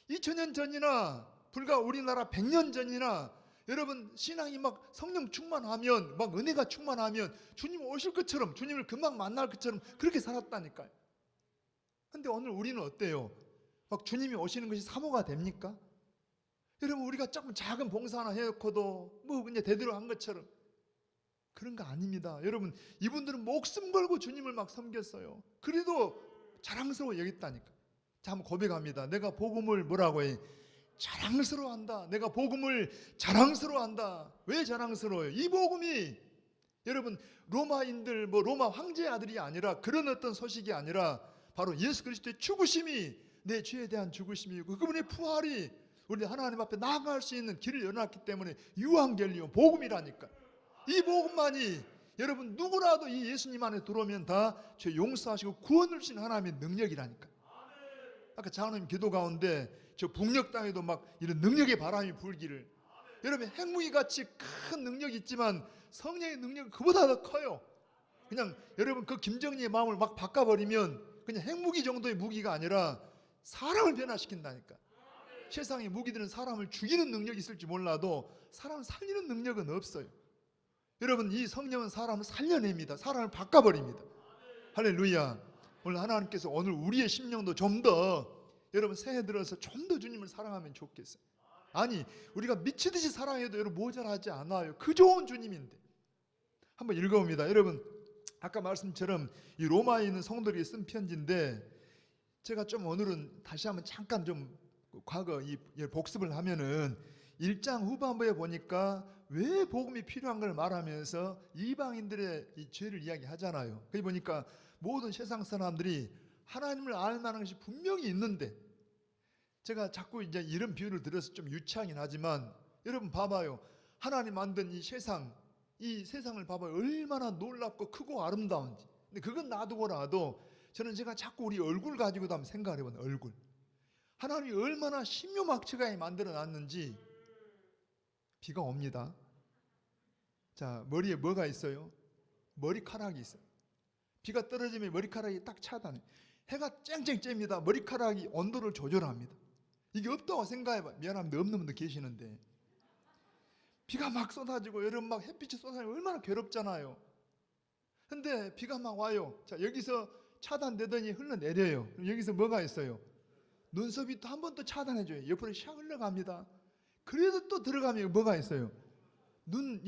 2000년 전이나 불과 우리나라 100년 전이나 여러분 신앙이 막 성령 충만하면 막 은혜가 충만하면 주님 오실 것처럼 주님을 금방 만날 것처럼 그렇게 살았다니까요. 근데 오늘 우리는 어때요? 막 주님이 오시는 것이 사모가 됩니까? 여러분 우리가 조금 작은 봉사 하나 해놓고도 뭐 그냥 대대로 한 것처럼 그런 거 아닙니다. 여러분 이분들은 목숨 걸고 주님을 막 섬겼어요. 그래도 자랑스러워 여겼다니까. 자 한번 고백합니다. 내가 복음을 뭐라고 해? 자랑스러워한다. 내가 복음을 자랑스러워한다. 왜 자랑스러워요? 이 복음이 여러분 로마인들 뭐 로마 황제의 아들이 아니라 그런 어떤 소식이 아니라 바로 예수 그리스도의 죽으심이 내 죄에 대한 죽으심이고 그분의 부활이 우리 하나님 앞에 나아갈 수 있는 길을 열어놨기 때문에 유한겔리온 복음이라니까. 이 복음만이 여러분 누구라도 이 예수님 안에 들어오면 다 죄 용서하시고 구원을 주신 하나님의 능력이라니까. 아까 장로님 기도 가운데 저 북녘 땅에도 막 이런 능력의 바람이 불기를, 여러분 핵무기 같이 큰 능력이 있지만 성령의 능력은 그보다 더 커요. 그냥 여러분 그 김정리의 마음을 막 바꿔버리면 그냥 핵무기 정도의 무기가 아니라 사람을 변화시킨다니까. 세상의 무기들은 사람을 죽이는 능력이 있을지 몰라도 사람을 살리는 능력은 없어요. 여러분 이 성령은 사람을 살려냅니다. 사람을 바꿔버립니다. 할렐루야. 오늘 하나님께서 오늘 우리의 심령도 좀 더 여러분 새해 들어서 좀 더 주님을 사랑하면 좋겠어요. 아니 우리가 미치듯이 사랑해도 여러분 모자라지 않아요. 그 좋은 주님인데. 한번 읽어봅니다. 여러분 아까 말씀처럼 이 로마에 있는 성도들이 쓴 편지인데 제가 좀 오늘은 다시 한번 잠깐 좀 과거 이 복습을 하면은 1장 후반부에 보니까 왜 복음이 필요한 걸 말하면서 이방인들의 이 죄를 이야기하잖아요. 거기 보니까 모든 세상 사람들이 하나님을 알 만한 것이 분명히 있는데, 제가 자꾸 이제 이런 비유를 들어서 좀 유치하긴 하지만 여러분 봐봐요. 하나님 만든 이 세상을 봐봐요. 얼마나 놀랍고 크고 아름다운지. 근데 그건 놔두고라도 저는 제가 자꾸 우리 얼굴 가지고도 한번 생각을 해보는 얼굴. 하나님이 얼마나 신묘막측하게 만들어 놨는지. 비가 옵니다. 자, 머리에 뭐가 있어요? 머리카락이 있어요. 비가 떨어지면 머리카락이 딱 차단해. 해가 쨍쨍 쬐입니다. 머리카락이 온도를 조절합니다. 이게 없다고 생각해봐. 미안합니다. 없는 분도 계시는데. 비가 막 쏟아지고 여름 막 햇빛이 쏟아지고 얼마나 괴롭잖아요. 근데 비가 막 와요. 자, 여기서 차단되더니 흘러내려요. 그럼 여기서 뭐가 있어요? 눈썹이 또 한 번 또 차단해줘요. 옆으로 샥 흘러갑니다. 그래도 또 들어가면 뭐가 있어요? 눈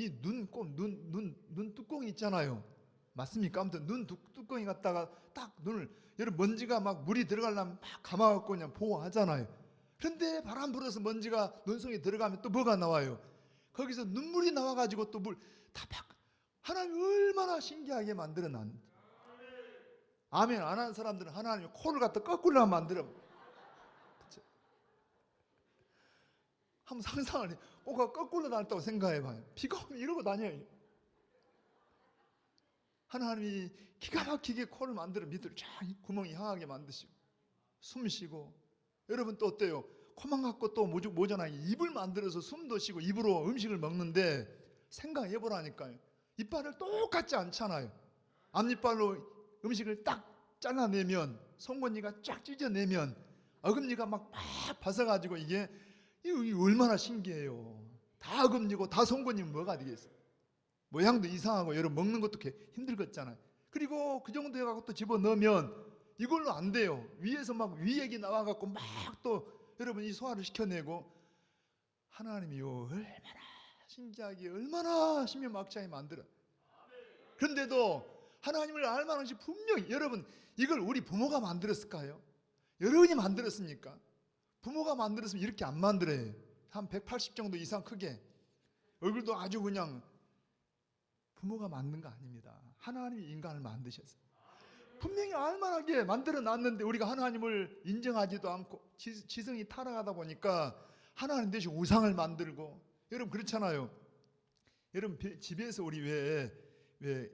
뚜껑이 있잖아요. 맞습니까? 아무튼 눈 뚜껑이 갖다가 딱 눈을, 여러분 먼지가 막 물이 들어가려면 막 감아갖고 그냥 보호하잖아요. 그런데 바람 불어서 먼지가 눈속에 들어가면 또 뭐가 나와요? 거기서 눈물이 나와가지고 또 물 다 팍. 하나님이 얼마나 신기하게 만들어 놨는지. 아멘 안 하는 사람들은 하나님이 코를 갖다 거꾸로 만들어. 그쵸? 한번 상상을 해. 코가 거꾸로 나왔다고 생각해봐요. 비가 오면 이러고 다녀요. 하나님이 기가 막히게 코를 만들어 밑으로 쫙 구멍이 향하게 만드시고 숨 쉬고. 여러분 또 어때요? 코만 갖고 또 모자나게 입을 만들어서 숨도 쉬고 입으로 음식을 먹는데 생각해보라니까요. 이빨을 똑같지 않잖아요. 앞니빨로 음식을 딱 잘라내면 송곳니가 쫙 찢어내면 어금니가 막 벗어가지고 이게 얼마나 신기해요. 다 어금니고 다 송곳니면 뭐가 되겠어요? 모양도 이상하고 여러분 먹는 것도 힘들겠잖아요. 그리고 그 정도 해갖고 또 집어넣으면 이걸로 안 돼요. 위에서 막 위액이 나와갖고 막 또 여러분 이 소화를 시켜내고. 하나님이요 얼마나 신기하게 얼마나 신묘막창이 만들어. 그런데도 하나님을 알 만한 것이 분명히, 여러분 이걸 우리 부모가 만들었을까요? 여러분이 만들었습니까? 부모가 만들었으면 이렇게 안 만들어요. 한 180 정도 이상 크게 얼굴도 아주 그냥. 부모가 만든 거 아닙니다. 하나님이 인간을 만드셨어요. 분명히 알만하게 만들어 놨는데 우리가 하나님을 인정하지도 않고 지성이 타락하다 보니까 하나님 대신 우상을 만들고. 여러분 그렇잖아요. 여러분 집에서 우리 왜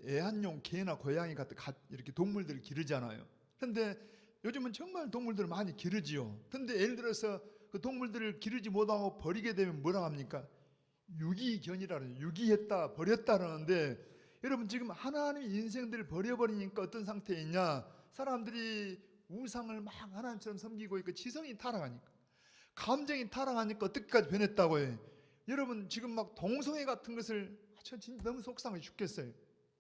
애완용 개나 고양이 같은 이렇게 동물들을 기르잖아요. 그런데 요즘은 정말 동물들을 많이 기르지요. 그런데 예를 들어서 그 동물들을 기르지 못하고 버리게 되면 뭐라 합니까? 유기견이라는, 유기했다 버렸다 그러는데, 여러분 지금 하나님이 인생들을 버려버리니까 어떤 상태에 있냐? 사람들이 우상을 막 하나님처럼 섬기고 있고 지성이 타락하니까, 감정이 타락하니까 어떻게까지 변했다고 해. 여러분 지금 막 동성애 같은 것을, 저 진짜 너무 속상해 죽겠어요.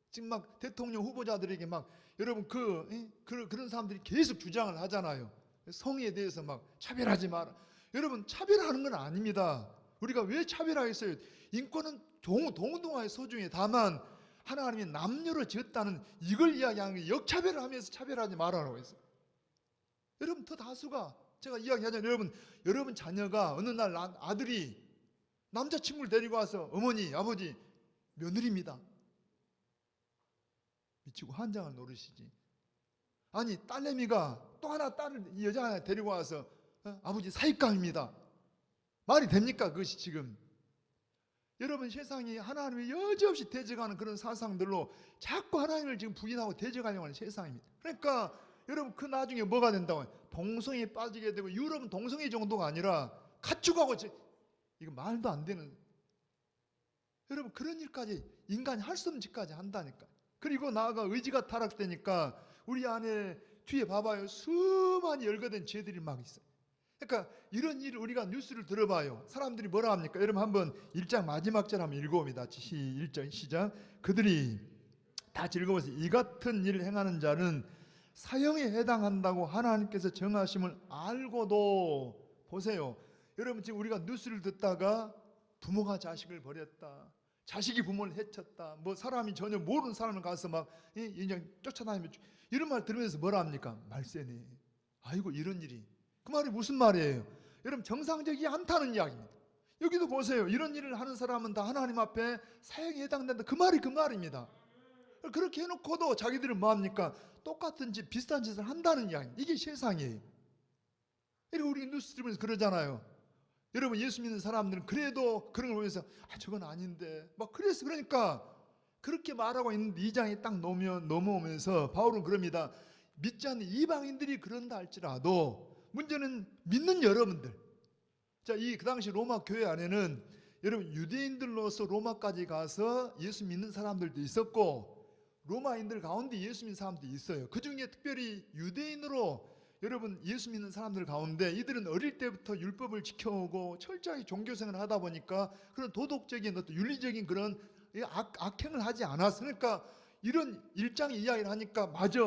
지금 막 대통령 후보자들에게 막 여러분 그런 사람들이 계속 주장을 하잖아요. 성에 대해서 막 차별하지 마라. 여러분 차별하는 건 아닙니다. 우리가 왜 차별하겠어요? 인권은 동등하게 소중해. 다만 하나님이 남녀를 지었다는 이걸 이야기하는 게 역차별을 하면서 차별하지 말아라고 했어요. 여러분 더 다수가, 제가 이야기하잖아요. 여러분 자녀가 어느 날 아들이 남자친구를 데리고 와서 어머니 아버지 며느리입니다. 미치고 한장을 노르시지. 아니 딸내미가 또 하나 딸을, 여자 하나 데리고 와서 아버지 사익감입니다. 말이 됩니까 그것이 지금? 여러분 세상이 하나님을 여지없이 대적하는 그런 사상들로 자꾸 하나님을 지금 부인하고 대적하려고 하는 세상입니다. 그러니까 여러분 그 나중에 뭐가 된다고요? 동성애에 빠지게 되고, 유럽은 동성애 정도가 아니라 가축하고, 이거 말도 안 되는, 여러분 그런 일까지 인간이 할 수 없는 짓까지 한다니까. 그리고 나아가 의지가 타락되니까 우리 안에 뒤에 봐봐요. 수많이 열거된 죄들이 막 있어요. 그러니까 이런 일을 우리가 뉴스를 들어봐요. 사람들이 뭐라 합니까? 여러분 한번 1장 마지막 절 한번 읽어봅니다. 1장 시작. 그들이 다 즐거워서 이 같은 일을 행하는 자는 사형에 해당한다고 하나님께서 정하심을 알고도, 보세요. 여러분 지금 우리가 뉴스를 듣다가 부모가 자식을 버렸다, 자식이 부모를 해쳤다, 뭐 사람이 전혀 모르는 사람을 가서 막 그냥 쫓아다니면, 이런 말 들으면서 뭐라 합니까? 말세네. 아이고 이런 일이. 그 말이 무슨 말이에요? 여러분 정상적이지 않다는 이야기입니다. 여기도 보세요. 이런 일을 하는 사람은 다 하나님 앞에 사형에 해당된다. 그 말이 그 말입니다. 그렇게 해놓고도 자기들은 뭐합니까? 똑같은 짓, 비슷한 짓을 한다는 이야기. 이게 세상이에요. 이렇게 우리 뉴스 들으면서 그러잖아요. 여러분, 예수 믿는 사람들은 그래도 그런 걸 보면서 저건 아닌데 막 그래서 그러니까 그렇게 말하고 있는데 2장이 딱 넘어오면서 바울은 그럽니다. 믿지 않는 이방인들이 그런다 할지라도 문제는 믿는 여러분들. 자, 그 당시 로마 교회 안에는 여러분 유대인들로서 로마까지 가서 예수 믿는 사람들도 있었고 로마인들 가운데 예수 믿는 사람도 있어요. 그 중에 특별히 유대인으로 여러분 예수 믿는 사람들 가운데 이들은 어릴 때부터 율법을 지켜오고 철저하게 종교생활을 하다 보니까 그런 도덕적인 어떤 윤리적인 그런 악행을 하지 않았어. 그러니까 이런 일장의 이야기를 하니까 맞아,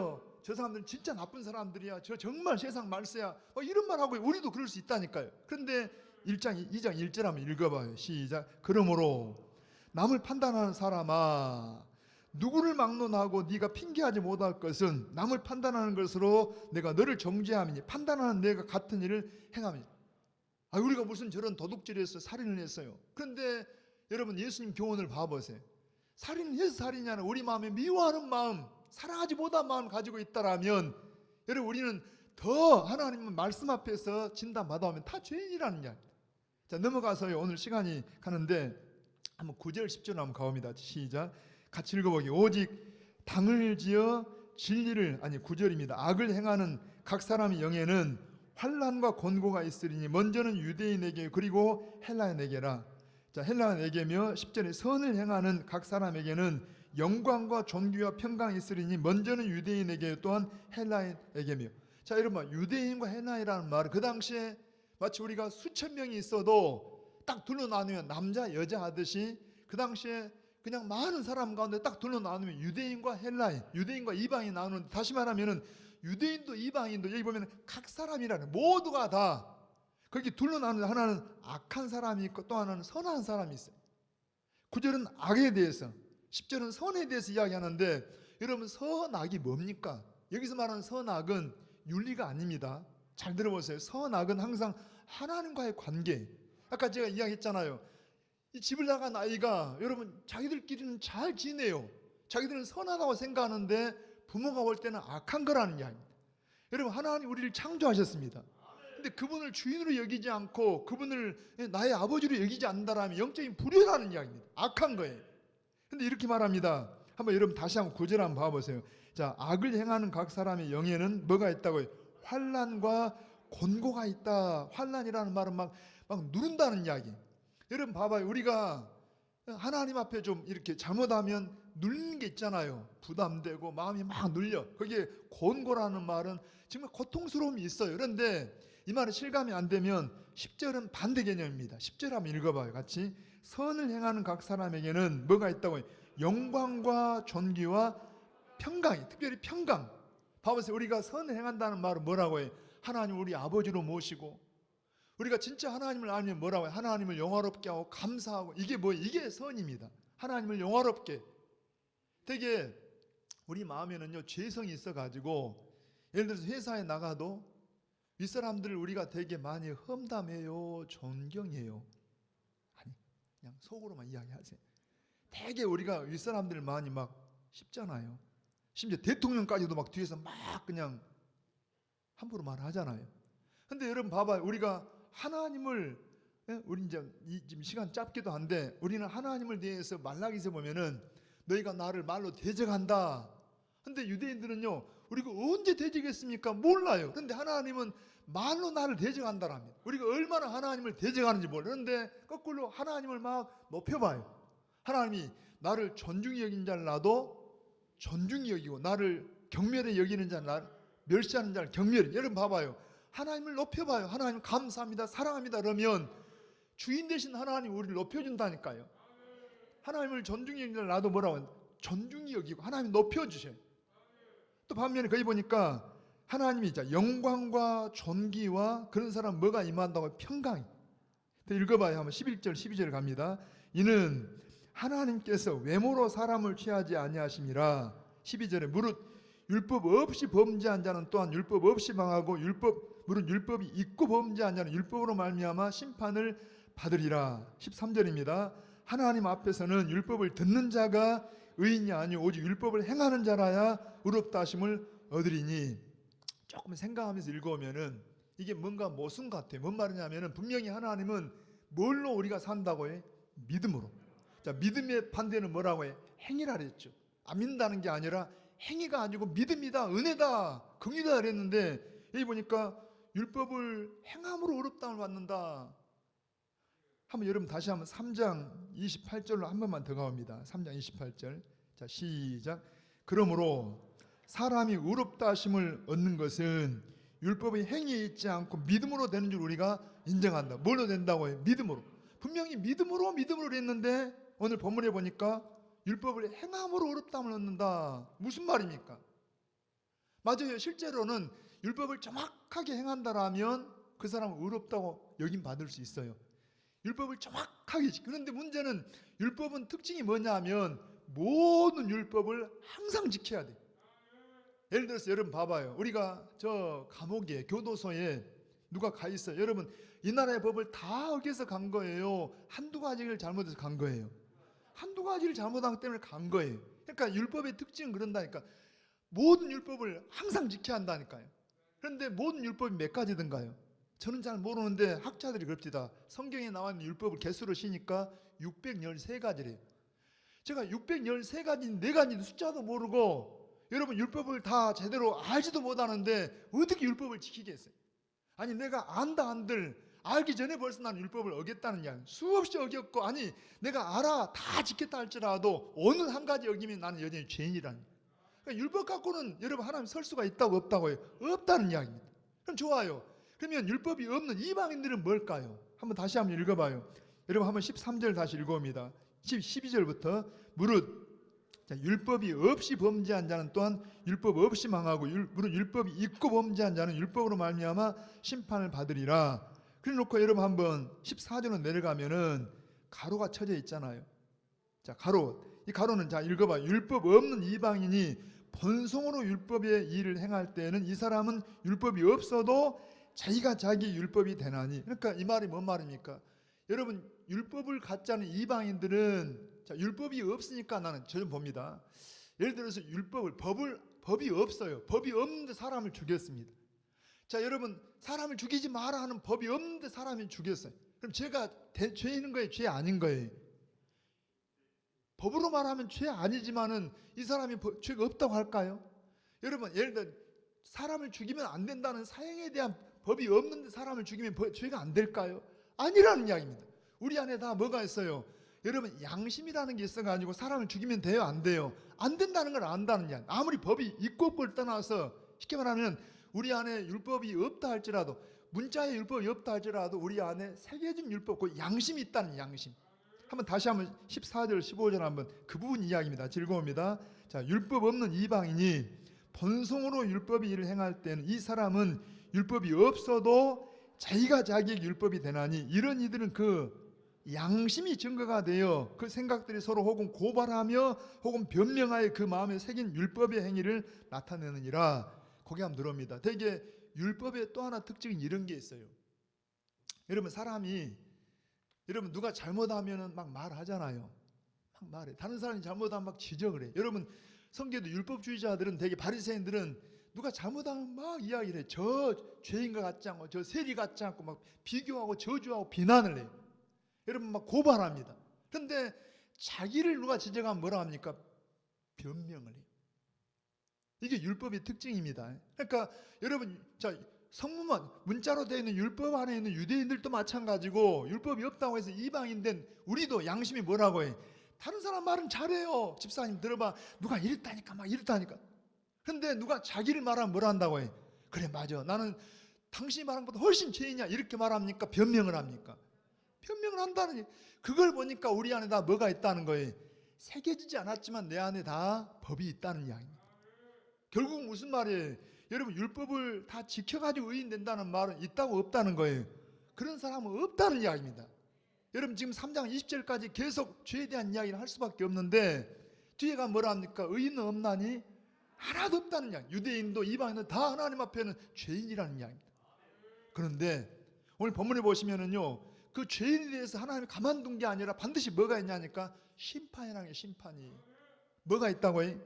저 사람들은 진짜 나쁜 사람들이야, 저 정말 세상 말세야, 이런 말하고 우리도 그럴 수 있다니까요. 그런데 2장 1절 한번 읽어봐요. 시작. 그러므로 남을 판단하는 사람아, 누구를 막론하고 네가 핑계하지 못할 것은 남을 판단하는 것으로 내가 너를 정죄함이니 판단하는 내가 같은 일을 행함이니. 우리가 무슨 저런 도둑질을 했어요, 살인을 했어요. 그런데 여러분 예수님 교훈을 봐보세요. 살인을 해서 살인이냐는 우리 마음에 미워하는 마음, 사랑하지 못한 마음 가지고 있다라면 여러분 우리는 더 하나님 말씀 앞에서 진단받아오면 다 죄인이라는 이야기. 자, 넘어가서요. 오늘 시간이 가는데 한번 9절 10절 한번 가봅니다. 시작. 같이 읽어보기. 오직 당을 지어 진리를, 9절입니다. 악을 행하는 각 사람의 영에는 환난과 곤고가 있으리니 먼저는 유대인에게 그리고 헬라인에게라. 자, 헬라인에게며 10절에 선을 행하는 각 사람에게는 영광과 존귀와 평강이 있으리니 먼저는 유대인에게 또한 헬라인에게며. 자, 여러분 유대인과 헬라인이라는 말은 그 당시에 마치 우리가 수천 명이 있어도 딱 둘로 나누면 남자 여자 하듯이 그 당시에 그냥 많은 사람 가운데 딱 둘로 나누면 유대인과 헬라인, 유대인과 이방인 나누는데, 다시 말하면은 유대인도 이방인도 여기 보면 각 사람이라는, 모두가 다 그렇게 둘로 나누는데 하나는 악한 사람이 있고 또 하나는 선한 사람이 있어요. 9절은 악에 대해서, 10절은 선에 대해서 이야기하는데 여러분 선악이 뭡니까? 여기서 말하는 선악은 윤리가 아닙니다. 잘 들어보세요. 선악은 항상 하나님과의 관계. 아까 제가 이야기했잖아요. 이 집을 나간 아이가 여러분 자기들끼리는 잘 지내요. 자기들은 선하다고 생각하는데 부모가 볼 때는 악한 거라는 이야기입니다. 여러분 하나님 우리를 창조하셨습니다. 근데 그분을 주인으로 여기지 않고 그분을 나의 아버지로 여기지 않는다라면 영적인 불효라는 이야기입니다. 악한 거예요. 근데 이렇게 말합니다. 한번 여러분 다시 한번 9절 한번 봐보세요. 자, 악을 행하는 각 사람의 영에는 뭐가 있다고요? 환난과 곤고가 있다. 환난이라는 말은 막 누른다는 이야기. 여러분 봐봐요. 우리가 하나님 앞에 좀 이렇게 잘못하면 눌리는 게 있잖아요. 부담되고 마음이 막 눌려. 거기에 곤고라는 말은 정말 고통스러움이 있어요. 그런데 이 말이 실감이 안 되면 10절은 반대 개념입니다. 10절 한번 읽어봐요. 같이. 선을 행하는 각 사람에게는 뭐가 있다고요? 영광과 존귀와 평강이, 특별히 평강. 봐보세요. 우리가 선을 행한다는 말은 뭐라고 해요? 하나님 우리 아버지로 모시고, 우리가 진짜 하나님을 알면 뭐라고 해요? 하나님을 영화롭게 하고 감사하고, 이게 뭐예요? 이게 선입니다. 하나님을 영화롭게. 되게 우리 마음에는요 죄성이 있어가지고 예를 들어서 회사에 나가도 윗사람들을 우리가 되게 많이 험담해요, 존경해요. 아니 그냥 속으로만 이야기하세요. 되게 우리가 윗사람들을 많이 막 씹잖아요. 심지어 대통령까지도 막 뒤에서 막 그냥 함부로 말하잖아요. 근데 여러분 봐봐요. 우리가 하나님을, 우리 이제 지금 시간 짧기도 한데 우리는 하나님을 대해서 말라기서 보면은 너희가 나를 말로 대적한다. 근데 유대인들은요 우리가 언제 대적했습니까? 몰라요. 근데 하나님은 말로 나를 대적한다랍니다. 우리가 얼마나 하나님을 대적하는지 모르는데 거꾸로 하나님을 막 높여봐요. 하나님이 나를 존중히 여긴 자를 나도 존중히 여기고 나를 경멸히 여기는 자를 나를 멸시하는 자를 경멸히. 여러분 봐봐요. 하나님을 높여봐요. 하나님 감사합니다, 사랑합니다 그러면 주인 되신 하나님 우리를 높여준다니까요. 하나님을 존중히 여기는 자를 나도 뭐라고 존중히 여기고 하나님 높여주셔요. 또 반면에 거기 보니까 하나님이 영광과 존귀와 그런 사람 뭐가 임한다고? 평강이. 또 읽어봐요. 한번 11절 12절 갑니다. 이는 하나님께서 외모로 사람을 취하지 아니하심이라. 12절에 무릇 율법 없이 범죄한 자는 또한 율법 없이 망하고 무릇 율법이 있고 범죄한 자는 율법으로 말미암아 심판을 받으리라. 13절입니다. 하나님 앞에서는 율법을 듣는 자가 의인이 아니오 오직 율법을 행하는 자라야 의롭다 하심을 얻으리니 조금 생각하면서 읽어오면은 이게 뭔가 모순 같아요. 뭔 말이냐면은 분명히 하나님은 뭘로 우리가 산다고 해? 믿음으로. 자, 믿음의 반대는 뭐라고 해? 행위라 그랬죠. 안 믿는다는 게 아니라 행위가 아니고 믿음이다, 은혜다, 긍휼이다 그랬는데 여기 보니까 율법을 행함으로 의롭다함을 받는다. 한번 여러분 다시 한번 3장 28절로 한 번만 더 가봅니다. 3장 28절. 자, 시작. 그러므로 사람이 의롭다 하심을 얻는 것은 율법의 행위에 있지 않고 믿음으로 되는 줄 우리가 인정한다. 뭘로 된다고 해요? 믿음으로. 분명히 믿음으로 했는데 오늘 본문에 보니까 율법을 행함으로 의롭다함을 얻는다. 무슨 말입니까? 맞아요. 실제로는 율법을 정확하게 행한다라면 그 사람은 의롭다고 여김 받을 수 있어요. 율법을 정확하게 그런데 문제는 율법은 특징이 뭐냐면 모든 율법을 항상 지켜야 돼. 예를 들어서 여러분 봐봐요. 우리가 저 감옥에 교도소에 누가 가 있어요. 여러분 이 나라의 법을 다 어겨서 간 거예요. 한두 가지를 잘못해서 간 거예요. 한두 가지를 잘못한 것 때문에 간 거예요. 그러니까 율법의 특징은 그런다니까. 모든 율법을 항상 지켜야 한다니까요. 그런데 모든 율법이 몇 가지든가요? 저는 잘 모르는데 학자들이 그럽니다. 성경에 나와 있는 율법을 개수로 쉬니까 613가지래요. 제가 613가지 4가지 숫자도 모르고 여러분 율법을 다 제대로 알지도 못하는데 어떻게 율법을 지키겠어요? 아니 내가 안다 한들 알기 전에 벌써 나는 율법을 어겼다는 이야기. 수없이 어겼고 아니 내가 알아 다 지켰다 할지라도 어느 한 가지 어기면 나는 여전히 죄인이라는 거예요. 그러니까 율법 갖고는 여러분 하나님 설 수가 있다고 없다고 해요? 없다는 이야기입니다. 그럼 좋아요. 그러면 율법이 없는 이방인들은 뭘까요? 한번 다시 한번 읽어봐요. 여러분 한번 13절 다시 읽어봅니다. 12절부터 무릇 자, 율법이 없이 범죄한 자는 또한 율법 없이 망하고 무릇 율법이 있고 범죄한 자는 율법으로 말미암아 심판을 받으리라. 그래 놓고 여러분 한번 14절로 내려가면은 가로가 쳐져 있잖아요. 자, 가로. 이 가로는 자 읽어봐. 율법 없는 이방인이 본성으로 율법의 일을 행할 때에는 이 사람은 율법이 없어도 자기가 자기 율법이 되나니. 그러니까 이 말이 뭔 말입니까? 여러분 율법을 갖지 않은 이방인들은 자, 율법이 없으니까 나는 저 좀 봅니다. 예를 들어서 법이 없어요. 법이 없는데 사람을 죽였습니다. 자, 여러분 사람을 죽이지 마라 하는 법이 없는데 사람이 죽였어요. 그럼 죄가 죄인 거예요? 죄 아닌 거예요? 법으로 말하면 죄 아니지만은 이 사람이 죄가 없다고 할까요? 여러분 예를 들어 사람을 죽이면 안 된다는 사형에 대한 법이 없는데 사람을 죽이면 죄가 안 될까요? 아니라는 이야기입니다. 우리 안에 다 뭐가 있어요? 여러분 양심이라는 게 있어가지고 사람을 죽이면 돼요? 안 돼요? 안 된다는 걸 안다는 이야기. 아무리 법이 있고 없고를 떠나서 쉽게 말하면 우리 안에 율법이 없다 할지라도 문자의 율법이 없다 할지라도 우리 안에 새겨진 율법, 그 양심이 있다는 양심. 한번 다시 한번 14절 15절 한번 그 부분 이야기입니다. 즐거웁니다. 자, 율법 없는 이방인이 본성으로 율법의 일을 행할 때는 이 사람은 율법이 없어도 자기가 자기의 율법이 되나니 이런 이들은 그 양심이 증거가 되어 그 생각들이 서로 혹은 고발하며 혹은 변명하여 그 마음에 새긴 율법의 행위를 나타내느니라. 거기 한번 들어옵니다. 대개 율법의 또 하나 특징은 이런 게 있어요. 여러분 사람이 여러분 누가 잘못하면은 막 말하잖아요. 막 말해. 다른 사람이 잘못하면 막 지적을 해. 여러분 성경에도 율법주의자들은 대개 바리새인들은 누가 잘못하면 막 이야기를 해. 저 죄인 것 같지 않고 저 세리 같지 않고 막 비교하고 저주하고 비난을 해. 여러분 막 고발합니다. 그런데 자기를 누가 지적하면 뭐라 합니까? 변명을 해요. 이게 율법의 특징입니다. 그러니까 여러분 자 성문만 문자로 되어 있는 율법 안에 있는 유대인들도 마찬가지고 율법이 없다고 해서 이방인된 우리도 양심이 뭐라고 해? 다른 사람 말은 잘해요. 집사님 들어봐. 누가 이랬다니까 막 이랬다니까. 그런데 누가 자기를 말하면 뭐라 한다고 해? 그래 맞아. 나는 당신이 말한 것보다 훨씬 죄인이야. 이렇게 말합니까? 변명을 합니까? 변명을 한다는 그걸 보니까 우리 안에 다 뭐가 있다는 거예요. 새겨지지 않았지만 내 안에 다 법이 있다는 이야기입니다. 결국 무슨 말이에요? 여러분 율법을 다 지켜가지고 의인 된다는 말은 있다고 없다는 거예요. 그런 사람은 없다는 이야기입니다. 여러분 지금 3장 20절까지 계속 죄에 대한 이야기를 할 수밖에 없는데 뒤에가 뭐라 합니까? 의인은 없나니 하나도 없다는 이야기. 유대인도 이방인도 다 하나님 앞에는 죄인이라는 이야기입니다. 그런데 오늘 본문에 보시면은요 그 죄인에 대해서 하나님이 가만둔 게 아니라 반드시 뭐가 있냐니까 심판이라는 게 심판이 뭐가 있다고 해?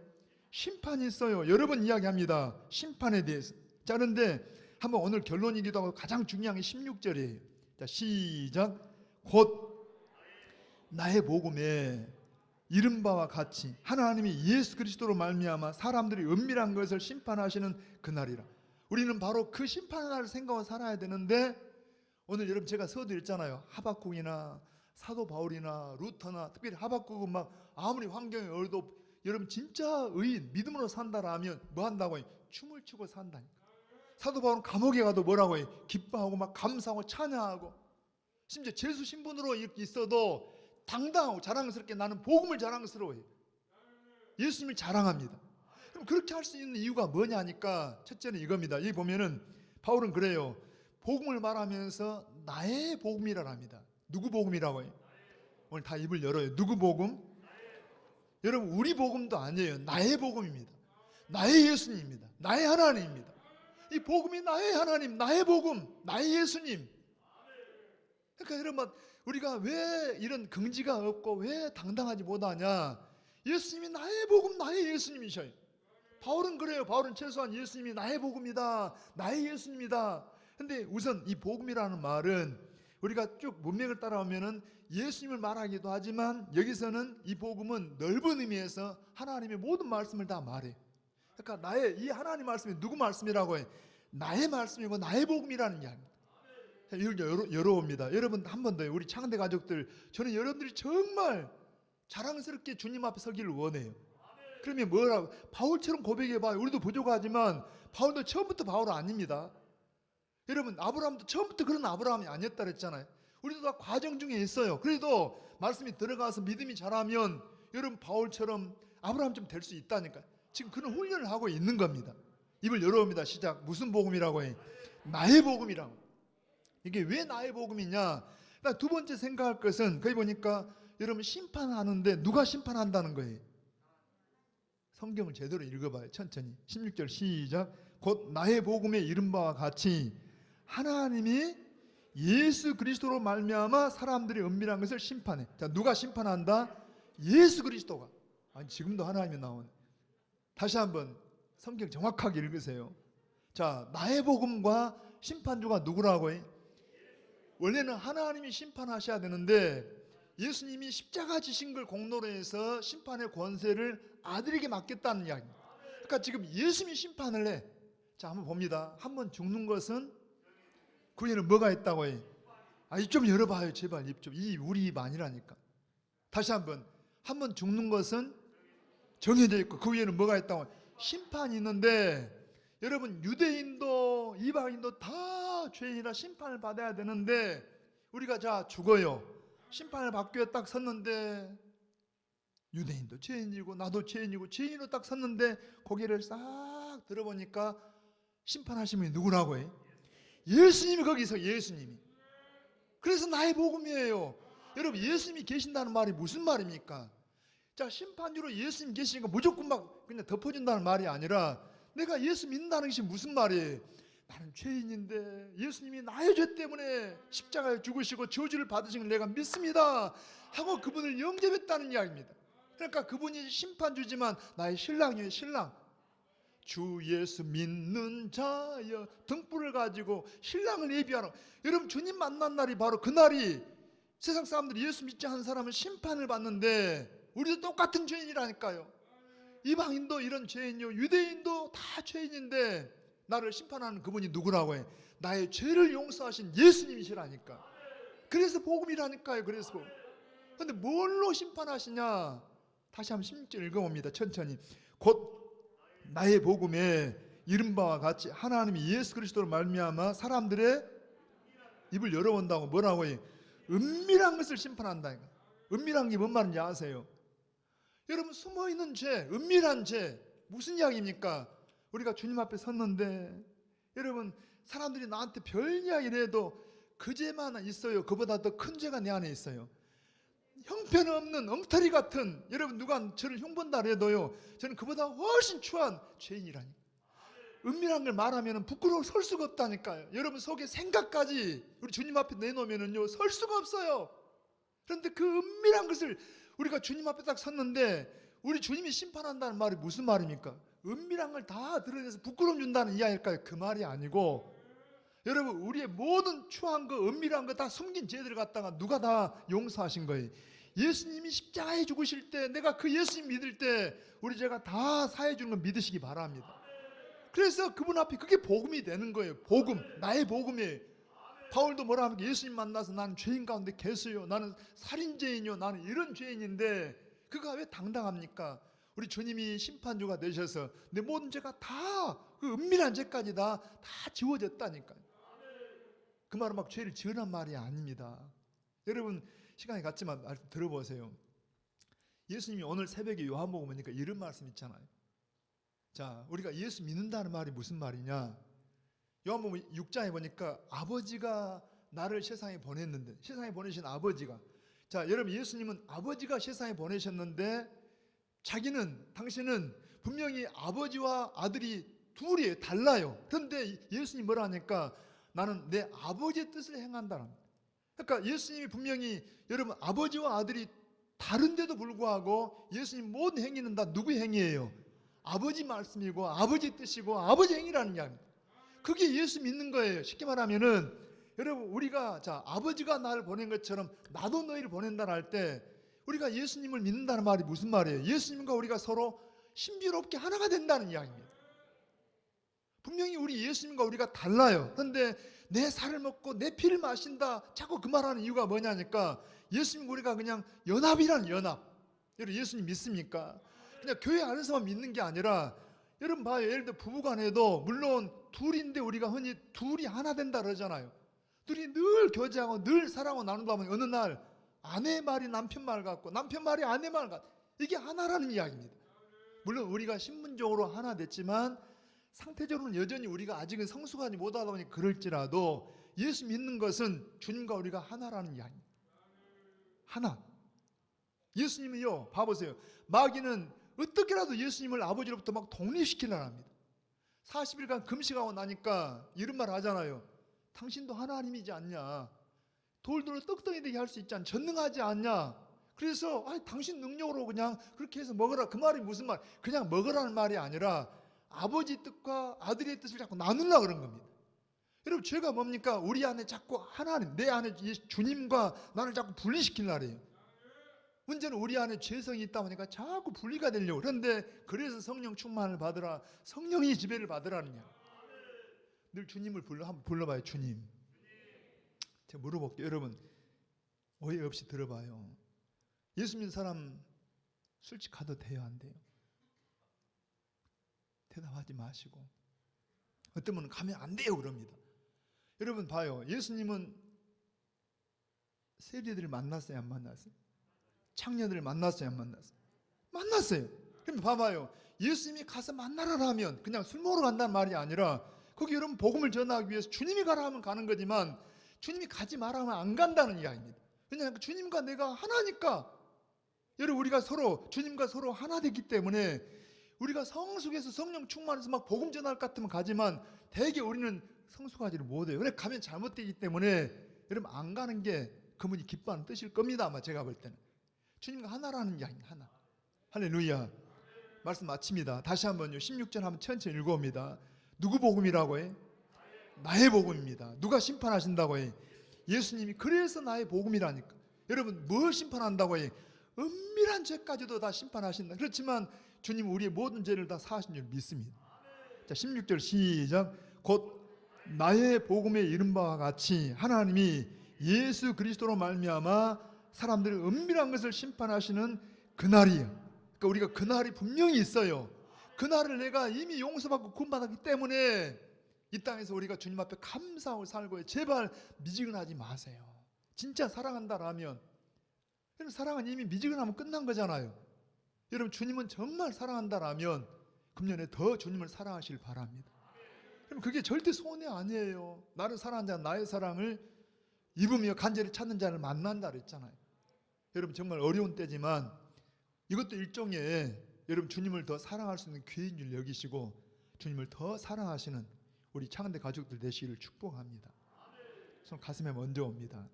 심판이 있어요. 여러 번 이야기합니다. 심판에 대해서. 자, 그런데 한번 오늘 결론이기도 하고 가장 중요한 게 16절이에요. 자, 시작. 곧 나의 복음에 이른 바와 같이 하나님이 예수 그리스도로 말미암아 사람들이 은밀한 것을 심판하시는 그날이라. 우리는 바로 그 심판의 날을 생각하고 살아야 되는데, 오늘 여러분 제가 서두 읽잖아요. 하박국이나 사도 바울이나 루터나 특별히 하박국은 막 아무리 환경이 어려도 여러분 진짜 의인 믿음으로 산다라면 뭐 한다고 해요? 춤을 추고 산다니까. 사도 바울은 감옥에 가도 뭐라고 해요? 기뻐하고 막 감사하고 찬양하고, 심지어 제수 신분으로 이렇게 있어도 당당하고 자랑스럽게 나는 복음을 자랑스러워해요. 예수님을 자랑합니다. 그럼 그렇게 할 수 있는 이유가 뭐냐니까 첫째는 이겁니다. 여기 보면은 바울은 그래요. 복음을 말하면서 나의 복음이라 합니다. 누구 복음이라고 해요? 오늘 다 입을 열어요. 누구 복음? 여러분 우리 복음도 아니에요. 나의 복음입니다. 나의 예수님입니다. 나의 하나님입니다. 이 복음이 나의 하나님, 나의 복음, 나의 예수님. 그러니까 여러분 우리가 왜 이런 긍지가 없고 왜 당당하지 못하냐? 예수님이 나의 복음, 나의 예수님이셔요. 바울은 그래요. 바울은 최소한 예수님이 나의 복음이다, 나의 예수님이다. 근데 우선 이 복음이라는 말은 우리가 쭉 문맥을 따라오면은 예수님을 말하기도 하지만 여기서는 이 복음은 넓은 의미에서 하나님의 모든 말씀을 다 말해. 그러니까 나의 이 하나님 말씀이 누구 말씀이라고 해? 나의 말씀이고 나의 복음이라는 이야기입니다. 이걸 열어옵니다. 여러분 한 번 더요. 우리 창대 가족들, 저는 여러분들이 정말 자랑스럽게 주님 앞에 서기를 원해요. 그러면 뭐라고? 바울처럼 고백해봐요. 우리도 부족하지만 바울도 처음부터 바울 아닙니다. 여러분 아브라함도 처음부터 그런 아브라함이 아니었다 그랬잖아요. 우리도 다 과정 중에 있어요. 그래도 말씀이 들어가서 믿음이 자라면 여러분 바울처럼 아브라함처럼 될 수 있다니까. 지금 그런 훈련을 하고 있는 겁니다. 입을 열어옵니다. 시작. 무슨 복음이라고 해? 나의 복음이라고. 이게 왜 나의 복음이냐? 두 번째 생각할 것은 거기 보니까 여러분 심판하는데 누가 심판한다는 거예요? 성경을 제대로 읽어봐요. 천천히. 16절 시작. 곧 나의 복음에 이른 바와 같이 하나님이 예수 그리스도로 말미암아 사람들이 은밀한 것을 심판해. 자, 누가 심판한다? 예수 그리스도가. 아니 지금도 하나님이 나오네. 다시 한번 성경 정확하게 읽으세요. 자, 나의 복음과 심판주가 누구라고 해? 원래는 하나님이 심판하셔야 되는데 예수님이 십자가 지신 걸 공로로 해서 심판의 권세를 아들에게 맡겼다는 이야기입니다. 그러니까 지금 예수님이 심판을 해. 자, 한번 봅니다. 한번 죽는 것은 그 위에는 뭐가 있다고 해? 입 좀 열어봐요. 제발 입 좀. 이 우리 입 아니라니까. 다시 한번 죽는 것은 정해져 있고 그 위에는 뭐가 있다고 해? 심판이 있는데 여러분 유대인도 이방인도 다 죄인이라 심판을 받아야 되는데 우리가 자 죽어요. 심판을 받기 위해 딱 섰는데 유대인도 죄인이고 나도 죄인이고 죄인으로 딱 섰는데 고개를 싹 들어보니까 심판하신 분이 누구라고 해? 예수님이 거기서 예수님이. 그래서 나의 복음이에요. 여러분 예수님이 계신다는 말이 무슨 말입니까? 자, 심판주로 예수님 계시니까 무조건 막 그냥 덮어준다는 말이 아니라 내가 예수 믿는다는 것이 무슨 말이에요? 나는 죄인인데 예수님이 나의 죄 때문에 십자가에 죽으시고 저주를 받으신 걸 내가 믿습니다 하고 그분을 영접했다는 이야기입니다. 그러니까 그분이 심판주지만 나의 신랑이에요. 신랑. 주 예수 믿는 자여 등불을 가지고 신랑을 예비하러. 여러분 주님 만난 날이 바로 그 날이 세상 사람들이 예수 믿지 않은 사람은 심판을 받는데 우리도 똑같은 죄인이라니까요. 이방인도 이런 죄인이요 유대인도 다 죄인인데 나를 심판하는 그분이 누구라고 해? 나의 죄를 용서하신 예수님이시라니까. 그래서 복음이라니까요. 그래서 복음. 근데 뭘로 심판하시냐? 다시 한번 16절 읽어봅니다. 천천히. 곧 나의 복음에 이른 바와 같이 하나님이 예수 그리스도로 말미암아 사람들의 입을 열어본다고 뭐라고 해? 은밀한 것을 심판한다. 은밀한 게 뭔 말인지 아세요? 여러분 숨어있는 죄, 은밀한 죄 무슨 이야기입니까? 우리가 주님 앞에 섰는데 여러분 사람들이 나한테 별 이야기를 해도 그 죄만 있어요. 그보다 더 큰 죄가 내 안에 있어요. 형편없는 엉터리 같은 여러분 누가 저를 흉본다 해도요 저는 그보다 훨씬 추한 죄인이라니. 은밀한 걸 말하면 부끄러워 설 수가 없다니까요. 여러분 속에 생각까지 우리 주님 앞에 내놓으면요 설 수가 없어요. 그런데 그 은밀한 것을 우리가 주님 앞에 딱 섰는데 우리 주님이 심판한다는 말이 무슨 말입니까? 은밀한 걸 다 드러내서 부끄러움 준다는 이야기일까요? 그 말이 아니고, 여러분, 우리의 모든 추한 거, 은밀한 거 다 숨긴 죄들을 갖다가 누가 다 용서하신 거예요. 예수님이 십자가에 죽으실 때, 내가 그 예수님 믿을 때 우리 죄가 다 사해 주는 걸 믿으시기 바랍니다. 그래서 그분 앞에 그게 복음이 되는 거예요. 복음, 나의 복음이에요. 바울도 뭐라 합니까? 예수님 만나서 나는 죄인 가운데 계세요. 나는 살인죄인이요. 나는 이런 죄인인데 그가 왜 당당합니까? 우리 주님이 심판주가 되셔서 내 모든 죄가 다 그 은밀한 죄까지 다 지워졌다니까요. 그 말은 막 죄를 지으란 말이 아닙니다. 여러분 시간이 갔지만 들어보세요. 예수님이 오늘 새벽에 요한복음 보니까 이런 말씀 있잖아요. 자, 우리가 예수 믿는다는 말이 무슨 말이냐? 요한복음 6장에 보니까 아버지가 나를 세상에 보냈는데, 세상에 보내신 아버지가, 자, 여러분 예수님은 아버지가 세상에 보내셨는데 당신은 분명히 아버지와 아들이 둘이 달라요. 그런데 예수님이 뭐라 하니까 나는 내 아버지의 뜻을 행한다. 그러니까 예수님이 분명히 여러분 아버지와 아들이 다른데도 불구하고 예수님 모든 행위는 다 누구의 행위예요? 아버지 말씀이고 아버지 뜻이고 아버지 행위라는 이야기입니다. 그게 예수 믿는 거예요. 쉽게 말하면은 여러분 우리가 자 아버지가 나를 보낸 것처럼 나도 너희를 보낸다는 할 때 우리가 예수님을 믿는다는 말이 무슨 말이에요? 예수님과 우리가 서로 신비롭게 하나가 된다는 이야기입니다. 분명히 우리 예수님과 우리가 달라요. 그런데 내 살을 먹고 내 피를 마신다 자꾸 그 말하는 이유가 뭐냐니까 예수님 우리가 그냥 연합이라는 연합. 여러분 예수님 믿습니까? 그냥 교회 안에서만 믿는 게 아니라 여러분 봐요. 예를 들어 부부간에도 물론 둘인데 우리가 흔히 둘이 하나 된다 그러잖아요. 둘이 늘 교제하고 늘 사랑하고 나누다 보면 어느 날 아내 말이 남편 말 같고 남편 말이 아내 말 같고 이게 하나라는 이야기입니다. 물론 우리가 신분적으로 하나 됐지만 상태적으로는 여전히 우리가 아직은 성숙하지 못하다 보니 그럴지라도 예수 믿는 것은 주님과 우리가 하나라는 이야기입니다. 하나. 예수님이요 봐보세요. 마귀는 어떻게라도 예수님을 아버지로부터 막 독립시키려고 합니다. 40일간 금식하고 나니까 이런 말 하잖아요. 당신도 하나님이지 않냐. 돌들을 떡덩이 되게 할 수 있지 않냐. 전능하지 않냐. 그래서 당신 능력으로 그냥 그렇게 해서 먹으라. 그 말이 무슨 말? 그냥 먹으라는 말이 아니라 아버지 뜻과 아들의 뜻을 자꾸 나누려고 그런 겁니다. 여러분 죄가 뭡니까? 우리 안에 자꾸 하나님, 내 안에 주님과 나를 자꾸 분리시키려고 해요. 문제는 우리 안에 죄성이 있다 보니까 자꾸 분리가 되려고. 그런데 그래서 성령 충만을 받으라. 성령이 지배를 받으라느냐. 늘 주님을 한번 불러봐요. 주님. 제가 물어볼게요. 여러분 오해 없이 들어봐요. 예수 믿는 사람 술집 가도 돼요? 안 돼요? 대답하지 마시고 어떤 분은 가면 안 돼요 그럽니다. 여러분 봐요. 예수님은 세리들을 만났어요? 안 만났어요? 창녀들을 만났어요? 안 만났어요? 만났어요. 그럼 봐봐요. 예수님이 가서 만나라 하면 그냥 술 먹으러 간다는 말이 아니라 거기 여러분 복음을 전하기 위해서 주님이 가라 하면 가는 거지만 주님이 가지 마라 하면 안 간다는 이야기입니다. 왜냐하면 주님과 내가 하나니까. 여러분 우리가 서로 주님과 서로 하나 됐기 때문에 우리가 성숙해서 성령 충만해서 막 복음 전할 것 같으면 가지만 대개 우리는 성숙하지를 못해요. 그래 가면 잘못되기 때문에 여러분 안 가는 게 그분이 기뻐하는 뜻일 겁니다. 아마 제가 볼 때는 주님과 하나라는 이야기입니다. 하나. 할렐루야. 말씀 마칩니다. 다시 한번요. 16절 한번 천천히 읽어봅니다. 누구 복음이라고 해? 나의 복음입니다. 누가 심판하신다고 해? 예수님이. 그래서 나의 복음이라니까. 여러분 뭘 심판한다고 해? 은밀한 죄까지도 다 심판하신다. 그렇지만 주님 우리의 모든 죄를 다 사하신 줄 믿습니다. 자 16절 시작. 곧 나의 복음에 이른 바와 같이 하나님이 예수 그리스도로 말미암아 사람들의 은밀한 것을 심판하시는 그날이에요. 그러니까 우리가 그날이 분명히 있어요. 그날을 내가 이미 용서받고 구원받았기 때문에 이 땅에서 우리가 주님 앞에 감사하고 살고 제발 미지근하지 마세요. 진짜 사랑한다라면 여러분 사랑은 이미 미지근하면 끝난 거잖아요. 여러분 주님은 정말 사랑한다라면 금년에 더 주님을 사랑하시길 바랍니다. 그럼 그게 절대 손해 아니에요. 나를 사랑하는 자는 나의 사랑을 입으며 간절히 찾는 자를 만난다 그랬잖아요. 여러분 정말 어려운 때지만 이것도 일종의 여러분 주님을 더 사랑할 수 있는 기회인 줄 여기시고 주님을 더 사랑하시는 우리 창대 가족들 되시기를 축복합니다. 손 가슴에 먼저 옵니다.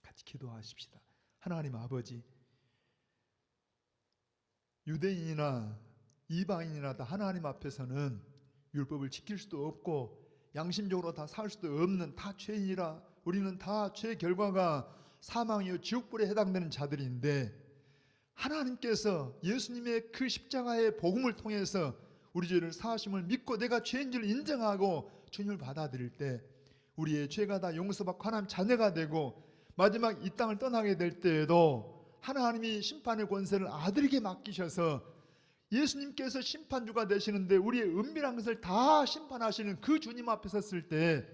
같이 기도하십시다. 하나님 아버지, 유대인이나 이방인이나 다 하나님 앞에서는 율법을 지킬 수도 없고 양심적으로 다 살 수도 없는 다 죄인이라 우리는 다 죄 결과가 사망이요 지옥불에 해당되는 자들인데 하나님께서 예수님의 그 십자가의 복음을 통해서 우리 죄를 사하심을 믿고 내가 죄인지를 인정하고 주님을 받아들일 때 우리의 죄가 다 용서받고 하나님 자녀가 되고 마지막 이 땅을 떠나게 될 때에도 하나님이 심판의 권세를 아들에게 맡기셔서 예수님께서 심판주가 되시는데 우리의 은밀한 것을 다 심판하시는 그 주님 앞에 섰을 때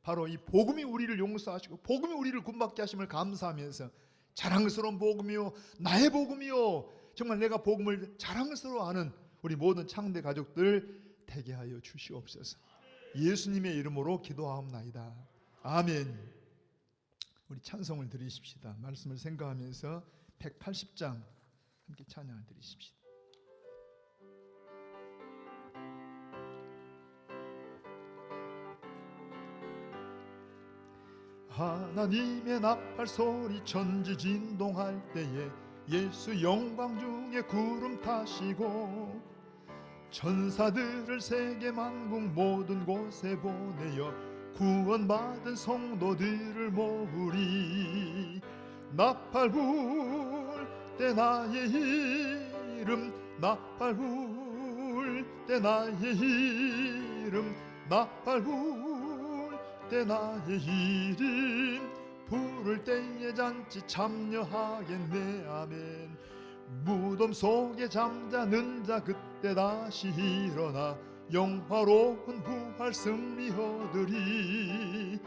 바로 이 복음이 우리를 용서하시고 복음이 우리를 구원받게 하심을 감사하면서 자랑스러운 복음이요 나의 복음이요 정말 내가 복음을 자랑스러워하는 우리 모든 창대 가족들 되게 하여 주시옵소서. 예수님의 이름으로 기도하옵나이다. 아멘. 우리 찬송을 드리십시다. 말씀을 생각하면서 180장 함께 찬양을 드리십시다. 하나님의 나팔 소리 천지 진동할 때에 예수 영광 중에 구름 타시고 천사들을 세계 만국 모든 곳에 보내어 구원받은 성도들을 모으리. 나팔 불 때 나의 이름 나팔 불 때 나의 이름 나팔 불 때 나의 이름 부를 때에 잔치 참여하겠네. 아멘. 무덤 속에 잠자는 자 그때 다시 일어나 영화로운 부활 승리 얻으리.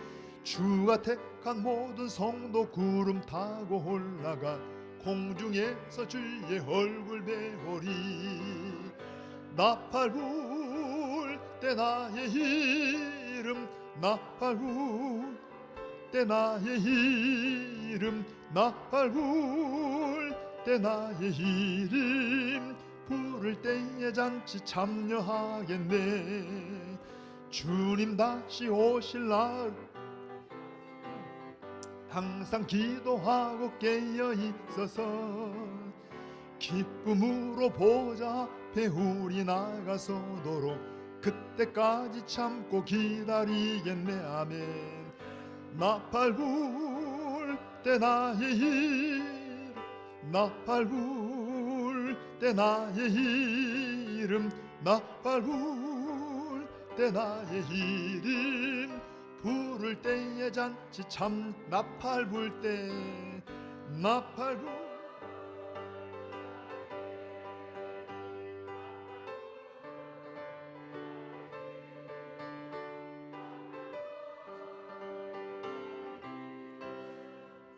주가 택한 모든 성도 구름 타고 올라가 공중에서 주의 얼굴 배우리. 나팔 불 때 나의 이름 나팔 불 때 나의 이름 나팔 불 때 나의 이름 부를 때에 잔치 참여하겠네. 주님 다시 오실 날 항상 기도하고 깨어 있어서 기쁨으로 보좌 앞에 우리 나가서도록 그때까지 참고 기다리겠네. 아멘. 나팔 불 때 나의 이름 나팔 불 때 나의 이름 나팔 불 때 나의 이름 부를 때에 잔치 참 나팔 불 때 나팔 불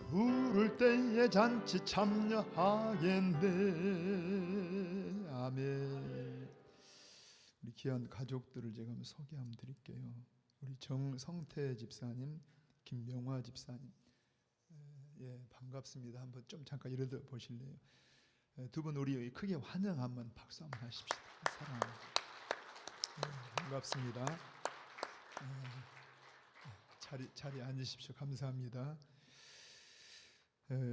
부를 때에 잔치 참여하겠네. 아멘. 우리 귀한 가족들을 제가 한번 소개 한번 드릴게요. 우리 정성태 집사님, 김명화 집사님, 예 반갑습니다. 한번 좀 잠깐 일어나 보실래요? 두 분 우리 크게 환영 한번 박수 한번 하십시다. 사랑. 반갑습니다. 자리 앉으십시오. 감사합니다.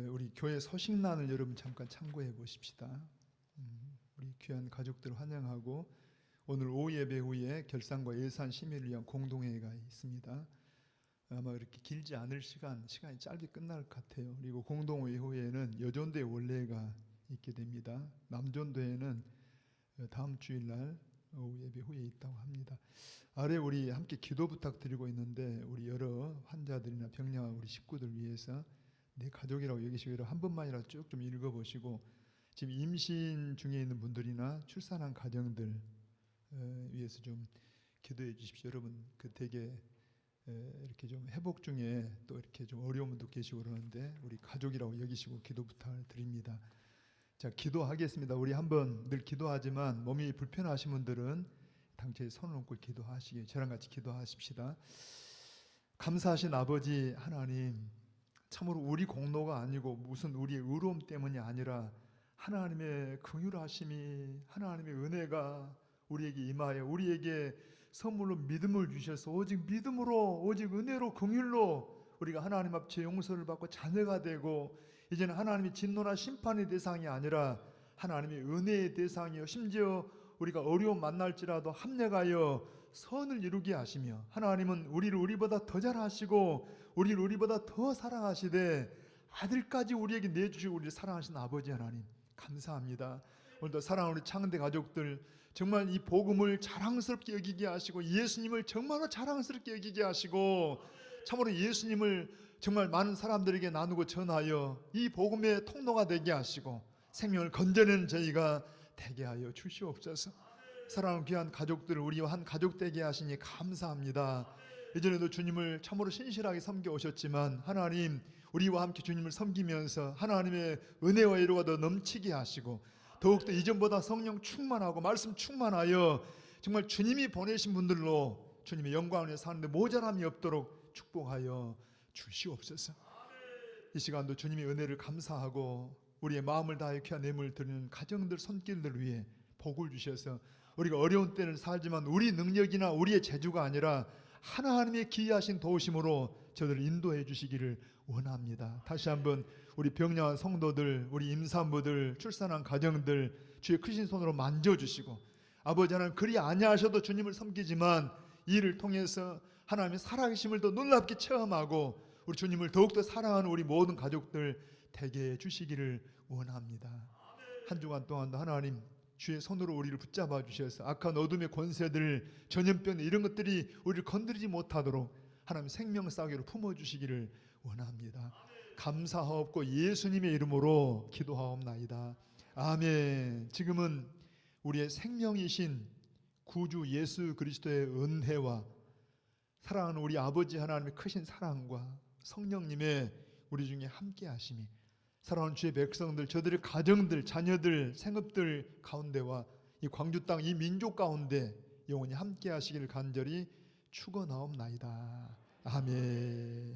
우리 교회 소식란을 여러분 잠깐 참고해 보십시다. 우리 귀한 가족들 환영하고 오늘 오후 예배 후에 결산과 예산 심의를 위한 공동회의가 있습니다. 아마 이렇게 길지 않을 시간이 짧게 끝날 것 같아요. 그리고 공동회의 후에는 여전대 원례가 있게 됩니다. 남전도회는 다음 주일날 오후 예배 후에 있다고 합니다. 아래 우리 함께 기도 부탁드리고 있는데 우리 여러 환자들이나 병량한 우리 식구들 위해서 내 가족이라고 여기시기로 한 번만이라도 쭉 좀 읽어보시고 지금 임신 중에 있는 분들이나 출산한 가정들 위해서 좀 기도해 주십시오. 여러분 그 되게 이렇게 좀 회복 중에 또 이렇게 좀 어려운 분도 계시고 그러는데 우리 가족이라고 여기시고 기도 부탁을 드립니다. 자 기도하겠습니다. 우리 한번 늘 기도하지만 몸이 불편하신 분들은 당체에 손을 얹고 기도하시게 저랑 같이 기도하십시다. 감사하신 아버지 하나님, 참으로 우리 공로가 아니고 무슨 우리의 의로움 때문이 아니라 하나님의 긍휼하심이 하나님의 은혜가 우리에게 임하여 우리에게 선물로 믿음을 주셔서 오직 믿음으로 오직 은혜로 긍휼로 우리가 하나님 앞 죄 용서를 받고 자녀가 되고 이제는 하나님의 진노나 심판의 대상이 아니라 하나님의 은혜의 대상이요 심지어 우리가 어려움 만날지라도 합력하여 선을 이루게 하시며 하나님은 우리를 우리보다 더 잘하시고 우리를 우리보다 더 사랑하시되 아들까지 우리에게 내주시고 우리를 사랑하신 아버지 하나님 감사합니다. 오늘도 사랑하는 우리 창대 가족들 정말 이 복음을 자랑스럽게 여기게 하시고 예수님을 정말로 자랑스럽게 여기게 하시고 참으로 예수님을 정말 많은 사람들에게 나누고 전하여 이 복음의 통로가 되게 하시고 생명을 건져내는 저희가 되게 하여 주시옵소서. 사랑하는 귀한 가족들을 우리와 한 가족 되게 하시니 감사합니다. 예전에도 주님을 참으로 신실하게 섬겨 오셨지만 하나님 우리와 함께 주님을 섬기면서 하나님의 은혜와 위로가 더 넘치게 하시고 더욱더 이전보다 성령 충만하고 말씀 충만하여 정말 주님이 보내신 분들로 주님의 영광을 위해 사는데 모자람이 없도록 축복하여 주시옵소서. 이 시간도 주님의 은혜를 감사하고 우리의 마음을 다해 귀한 예물을 드리는 가정들 손길들 위해 복을 주셔서 우리가 어려운 때를 살지만 우리 능력이나 우리의 재주가 아니라 하나님의 기이하신 도우심으로 저들을 인도해 주시기를 원합니다. 다시 한번 우리 병량한 성도들, 우리 임산부들, 출산한 가정들 주의 크신 손으로 만져주시고 아버지 하나님 그리 아니하셔도 주님을 섬기지만 이 일을 통해서 하나님의 살아계심을 더 놀랍게 체험하고 우리 주님을 더욱더 사랑하는 우리 모든 가족들 되게 해주시기를 원합니다. 한 주간 동안도 하나님 주의 손으로 우리를 붙잡아 주셔서 악한 어둠의 권세들, 전염병 이런 것들이 우리를 건드리지 못하도록 하나님 생명 싸기로 품어주시기를 원합니다. 감사하옵고 예수님의 이름으로 기도하옵나이다. 아멘. 지금은 우리의 생명이신 구주 예수 그리스도의 은혜와 사랑하는 우리 아버지 하나님의 크신 사랑과 성령님의 우리 중에 함께 하심이 사랑하는 주의 백성들, 저들의 가정들, 자녀들, 생업들 가운데와 이 광주 땅, 이 민족 가운데 영원히 함께 하시기를 간절히 축원하옵나이다. 아멘.